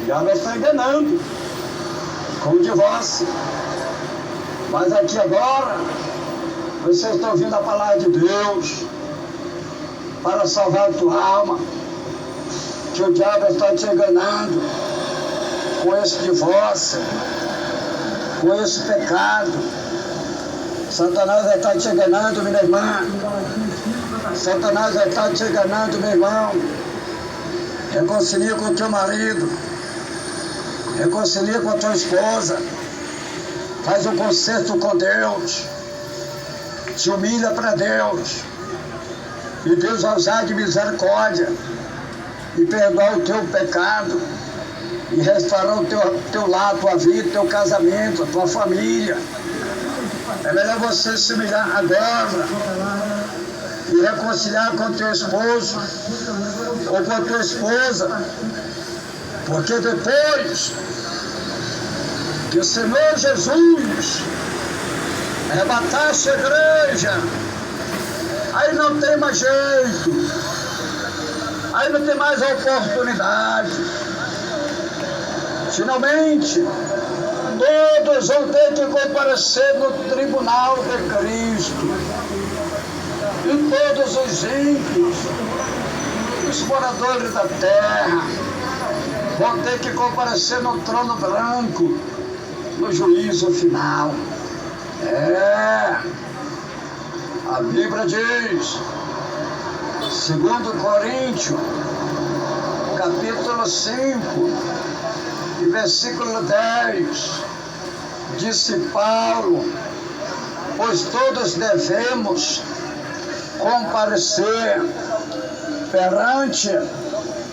Já está enganando com o divórcio. Mas aqui agora, vocês estão ouvindo a palavra de Deus para salvar a tua alma, que o diabo está te enganando com esse divórcio, com esse pecado. Satanás está te enganando, minha irmã. Satanás está te enganando, meu irmão. Reconcilia com o teu marido, reconcilia com a tua esposa, faz um concerto com Deus, se humilha para Deus, e Deus vai usar de misericórdia e perdoar o teu pecado e restaurar o teu lar, tua vida, teu casamento, a tua família. É melhor você se humilhar agora e reconciliar com teu esposo ou com a tua esposa, porque depois que o Senhor Jesus arrebatasse a igreja, aí não tem mais jeito, aí não tem mais oportunidade. Finalmente, todos vão ter que comparecer no tribunal de Cristo. E todos os ímpios, os moradores da terra, vão ter que comparecer no trono branco, no juízo final. A Bíblia diz, 2 Coríntios, capítulo 5, e versículo 10, disse Paulo, pois todos devemos comparecer perante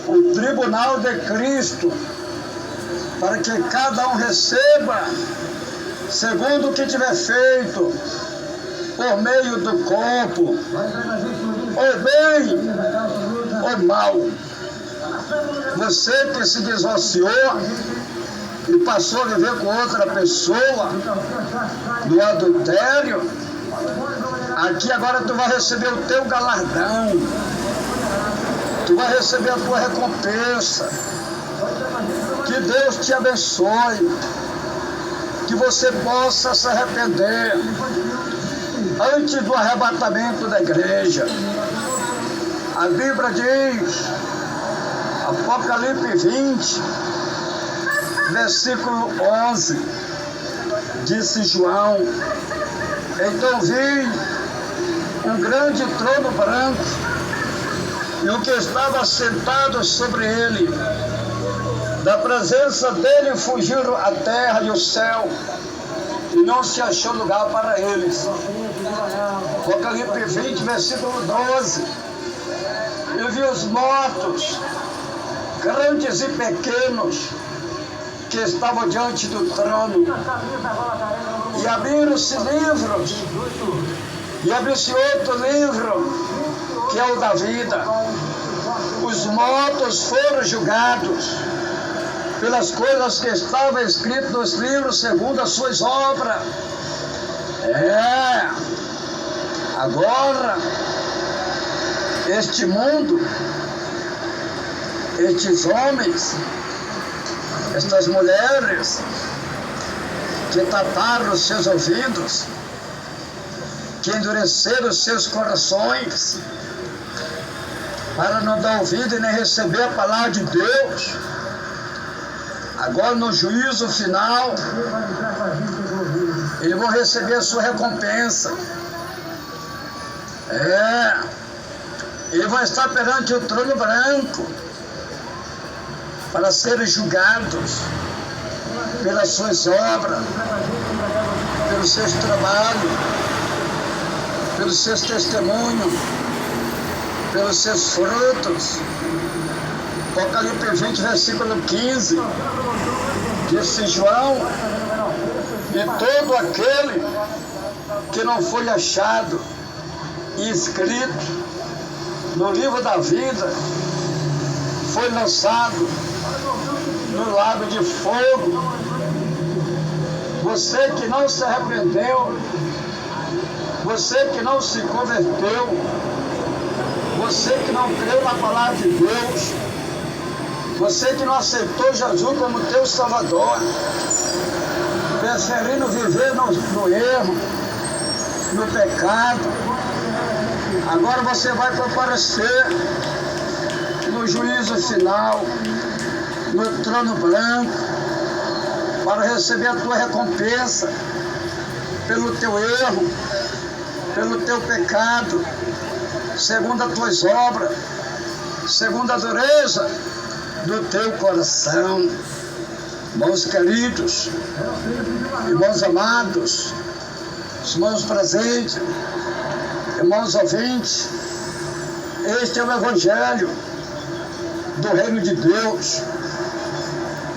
o tribunal de Cristo, para que cada um receba segundo o que tiver feito por meio do corpo, ou bem ou mal. Você que se divorciou e passou a viver com outra pessoa no adultério, aqui agora tu vai receber o teu galardão, tu vai receber a tua recompensa. Que Deus te abençoe, que você possa se arrepender antes do arrebatamento da igreja. A Bíblia diz, Apocalipse 20, versículo 11, disse João, Então vi um grande trono branco, e o que estava sentado sobre ele. Da presença dele fugiram a terra e o céu, e não se achou lugar para eles. Apocalipse 20, versículo 12. Eu vi os mortos, grandes e pequenos, que estavam diante do trono. E abriram-se livros, e abriu-se outro livro, que é o da vida. Os mortos foram julgados pelas coisas que estavam escritas nos livros segundo as suas obras. Agora, este mundo, estes homens, estas mulheres que taparam os seus ouvidos, que endureceram os seus corações, para não dar ouvido e nem receber a palavra de Deus, agora no juízo final, eles vão receber a sua recompensa. Eles vão estar perante o trono branco para serem julgados pelas suas obras, pelos seus trabalhos, pelos seus testemunhos, pelos seus frutos. Apocalipse 20, versículo 15, disse João: e todo aquele que não foi achado e escrito no livro da vida foi lançado no lago de fogo. Você que não se arrependeu, você que não se converteu, você que não creu na palavra de Deus, você que não aceitou Jesus como teu Salvador, preferindo viver no erro, no pecado, agora você vai comparecer no juízo final, no trono branco, para receber a tua recompensa pelo teu erro, pelo teu pecado, segundo as tuas obras, segundo a dureza do teu coração. Irmãos queridos, irmãos amados, irmãos presentes, irmãos ouvintes, este é o Evangelho do Reino de Deus.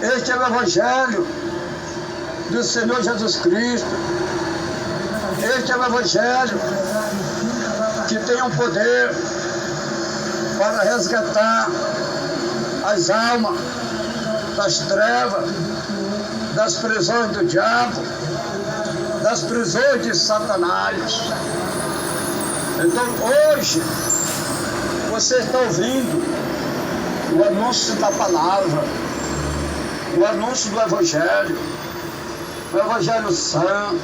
Este é o Evangelho do Senhor Jesus Cristo. Este é o Evangelho que tem um poder para resgatar as almas das trevas, das prisões do diabo, das prisões de Satanás. Então hoje você está ouvindo o anúncio da palavra, o anúncio do Evangelho, o Evangelho santo,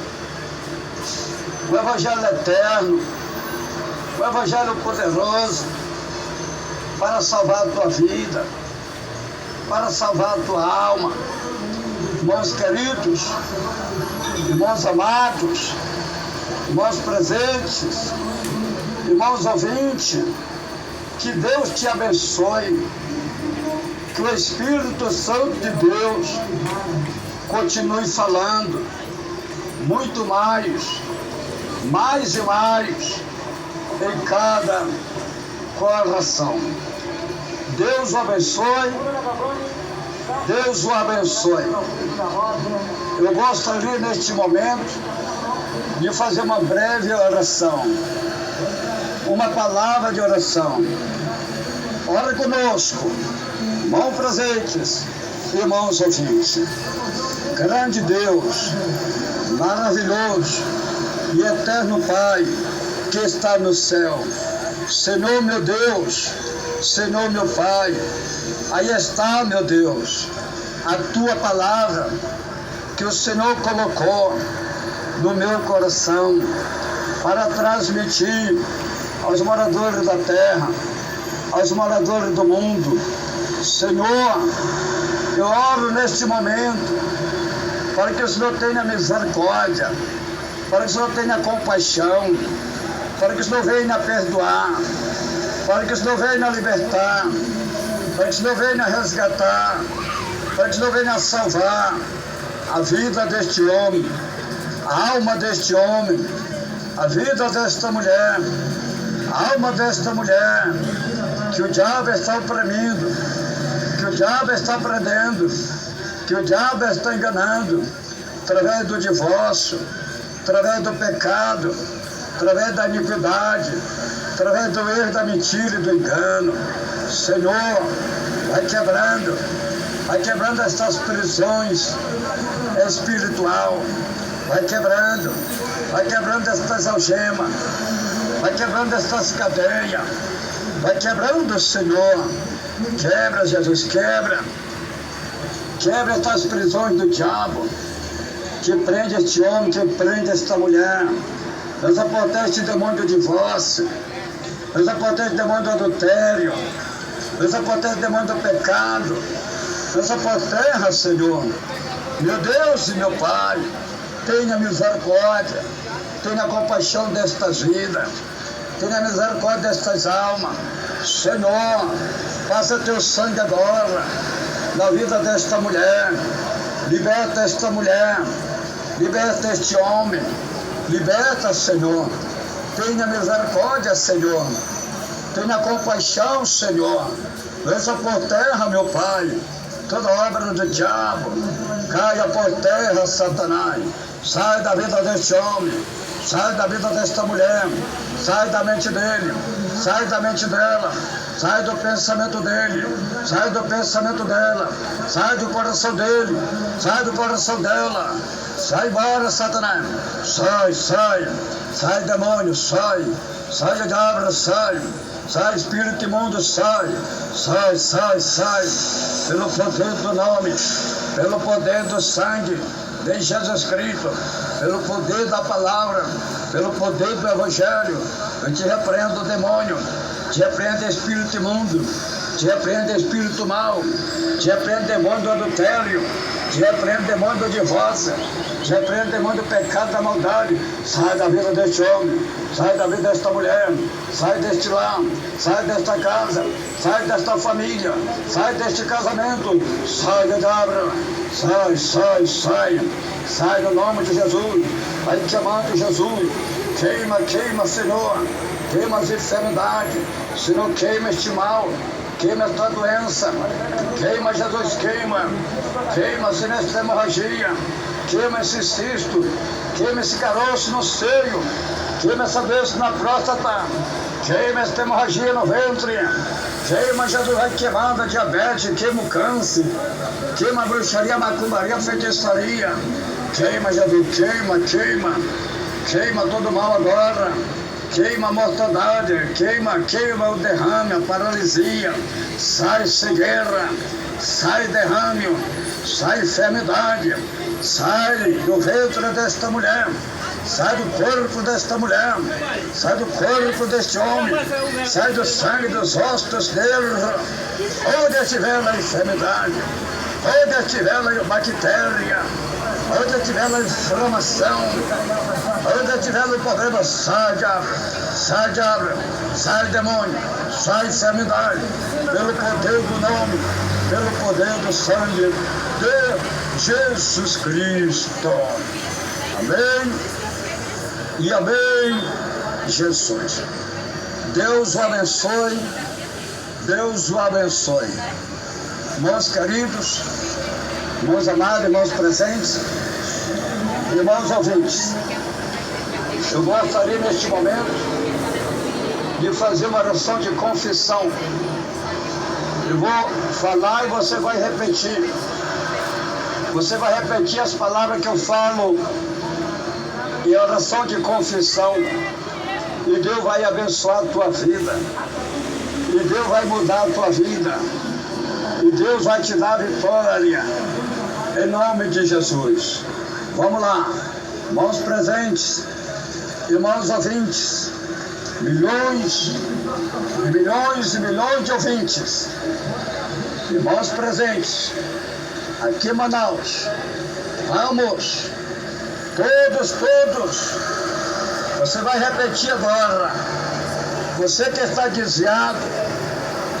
o Evangelho eterno, o Evangelho poderoso para salvar a tua vida, para salvar a tua alma. Irmãos queridos, irmãos amados, irmãos presentes, irmãos ouvintes, que Deus te abençoe, que o Espírito Santo de Deus continue falando muito mais e mais em cada coração. Deus o abençoe, Deus o abençoe. Eu gostaria neste momento de fazer uma breve oração, uma palavra de oração. Ora conosco, irmãos presentes, irmãos ouvintes. Grande Deus, maravilhoso e eterno Pai que está no céu, Senhor meu Deus, Senhor meu Pai, aí está, meu Deus, a tua palavra que o Senhor colocou no meu coração para transmitir aos moradores da terra, aos moradores do mundo. Senhor, eu oro neste momento para que o Senhor tenha misericórdia para que o Senhor tenha compaixão, para que o Senhor venha perdoar, para que o Senhor venha libertar, para que o Senhor venha resgatar, para que o Senhor venha salvar a vida deste homem, a alma deste homem, a vida desta mulher, a alma desta mulher, que o diabo está oprimindo, que o diabo está prendendo, que o diabo está enganando, através do divórcio, através do pecado, através da iniquidade, através do erro, da mentira e do engano. Senhor, vai quebrando estas prisões espiritual, vai quebrando estas algemas, vai quebrando estas cadeias, vai quebrando, Senhor. Quebra, Jesus, quebra estas prisões do diabo, que prende este homem, que prende esta mulher. Deus aporta este demônio do divórcio, Deus aporta este demônio do adultério, Deus aporta este demônio do pecado, Deus aporta, Senhor. Meu Deus e meu Pai, tenha misericórdia, tenha compaixão destas vidas, tenha misericórdia destas almas. Senhor, passa teu sangue agora na vida desta mulher, liberta esta mulher, liberta este homem, liberta, Senhor. Tenha misericórdia, Senhor, tenha compaixão, Senhor. Lança por terra, meu Pai, toda obra do diabo, caia por terra, Satanás. Sai da vida deste homem, sai da vida desta mulher, sai da mente dele, sai da mente dela, sai do pensamento dele, sai do pensamento dela, sai do coração dele, sai do coração dela. Sai embora, Satanás. Sai demônio, sai diabo, sai espírito imundo, sai, pelo poder do nome, pelo poder do sangue de Jesus Cristo, pelo poder da palavra, pelo poder do Evangelho. Eu te repreendo, demônio, te repreendo, espírito imundo, te repreendo, espírito mau, te repreendo, demônio do adultério, te repreendo, demônio do divórcio, te repreendo, demônio do pecado, da maldade. Sai da vida deste homem, sai da vida desta mulher, sai deste lar, sai desta casa, sai desta família, sai deste casamento. Sai da diabo, sai no nome de Jesus. Vai queimando, Jesus, queima, Senhor, queima as enfermidades, Senhor, queima este mal, queima esta doença, queima, Jesus, queima, Senhor, esta hemorragia, queima esse cisto, queima esse caroço no seio, queima essa doença na próstata, queima esta hemorragia no ventre, queima, Jesus, vai queimando a diabetes, queima o câncer, queima a bruxaria, a macumbaria, a feitiçaria, queima, Jesus, queima todo mal agora. Queima a mortandade, queima o derrame, a paralisia, sai cegueira, sai derrame, sai enfermidade, sai do ventre desta mulher, sai do corpo desta mulher, sai do corpo deste homem, sai do sangue dos ossos deles, onde estiver a enfermidade, onde estiver a bactéria, onde estiver a inflamação, onde estiver o problema, sai diabo, sai demônio, sai enfermidade, pelo poder do nome, pelo poder do sangue de Jesus Cristo. Amém e amém, Jesus. Deus o abençoe, Deus o abençoe. Irmãos queridos, irmãos amados, irmãos presentes, irmãos ouvintes, eu gostaria neste momento de fazer uma oração de confissão. Eu vou falar e você vai repetir. Você vai repetir as palavras que eu falo em oração de confissão. E Deus vai abençoar a tua vida. E Deus vai mudar a tua vida. E Deus vai te dar vitória. Em nome de Jesus. Vamos lá. Irmãos presentes, irmãos ouvintes, milhões e milhões e milhões de ouvintes, irmãos presentes, aqui em Manaus, vamos Todos. Você vai repetir agora. Você que está desviado,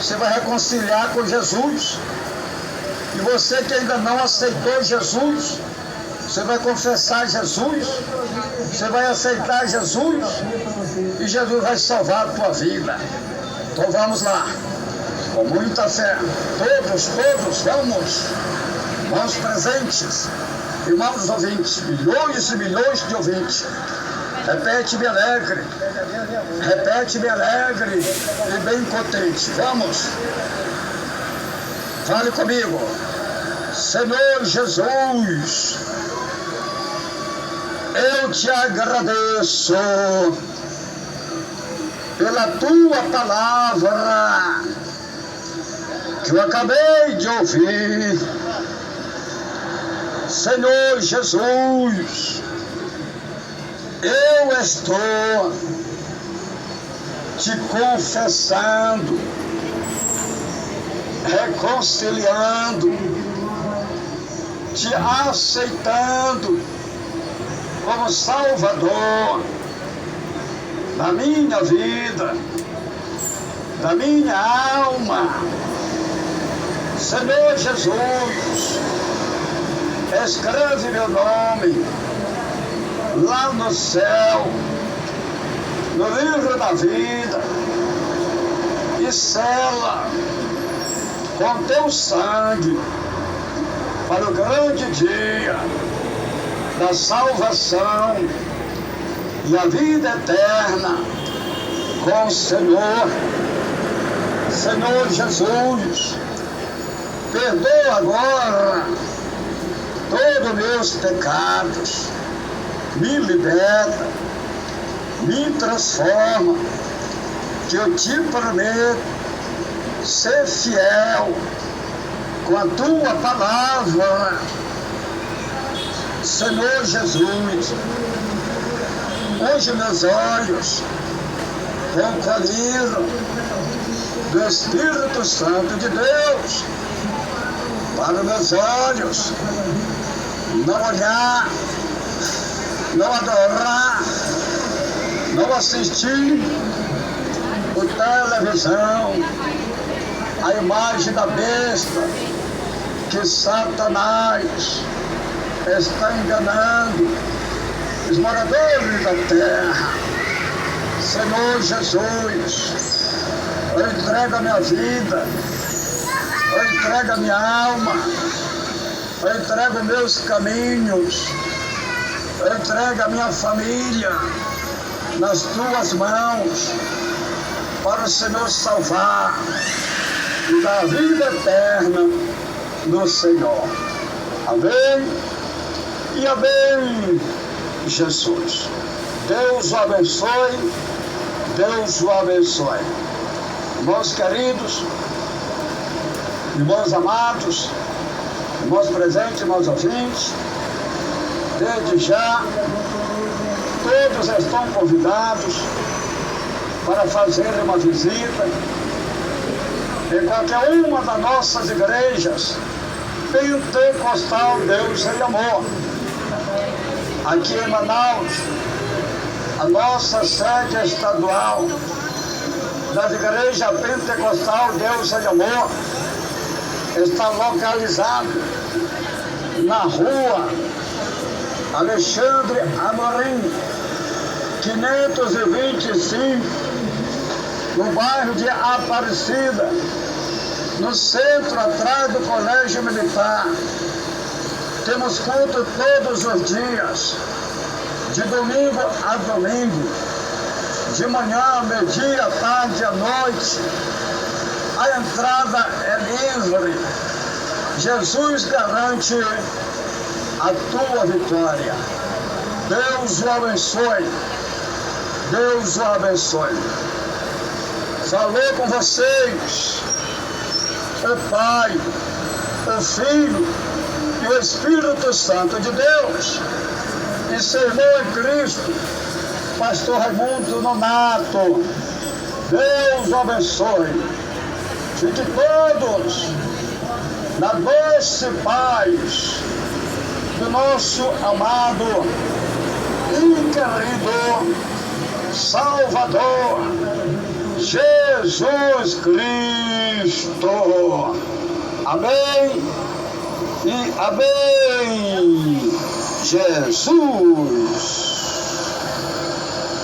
você vai reconciliar com Jesus. E você que ainda não aceitou Jesus, você vai confessar Jesus. Você vai aceitar Jesus. E Jesus vai salvar a tua vida. Então vamos lá. Com muita fé. Todos, vamos. Irmãos presentes, irmãos ouvintes, milhões e milhões de ouvintes. Repete-me alegre e bem contente. Vamos. Fale comigo. Senhor Jesus, eu te agradeço pela tua palavra que eu acabei de ouvir. Senhor Jesus, eu estou te confessando, reconciliando, te aceitando como Salvador da minha vida, da minha alma. Senhor Jesus, escreve meu nome lá no céu, no livro da vida, e sela com teu sangue para o grande dia da salvação e a vida eterna com o Senhor. Senhor Jesus, perdoa agora todos meus pecados, me liberta, me transforma, que eu te prometo ser fiel com a tua palavra. Senhor Jesus, hoje meus olhos vão colhidos do Espírito Santo de Deus, para meus olhos não olhar, não adorar, não assistir por televisão a imagem da besta que Satanás está enganando os moradores da terra. Senhor Jesus, eu entrego a minha vida, eu entrego a minha alma, eu entrego meus caminhos, eu entrego a minha família nas tuas mãos, para o Senhor salvar e dar a vida eterna no Senhor. Amém e amém, Jesus. Deus o abençoe, Deus o abençoe. Irmãos queridos, irmãos amados, irmãos presentes, irmãos ouvintes, desde já, todos estão convidados para fazer uma visita em qualquer uma das nossas igrejas pentecostal Deus e Amor. Aqui em Manaus, a nossa sede estadual das igrejas pentecostal Deus e Amor está localizado na rua Alexandre Amorim, 525, no bairro de Aparecida, no centro, atrás do Colégio Militar. Temos culto todos os dias, de domingo a domingo, de manhã, meio-dia, tarde, à noite. A entrada é livre. Jesus garante a tua vitória. Deus o abençoe. Deus o abençoe. Falei com vocês, o Pai, o Filho e o Espírito Santo de Deus, e seu irmão em Cristo, Pastor Raimundo Nonato. Deus o abençoe. Fique todos na doce paz do nosso amado e querido Salvador, Jesus Cristo. Amém e amém. Jesus.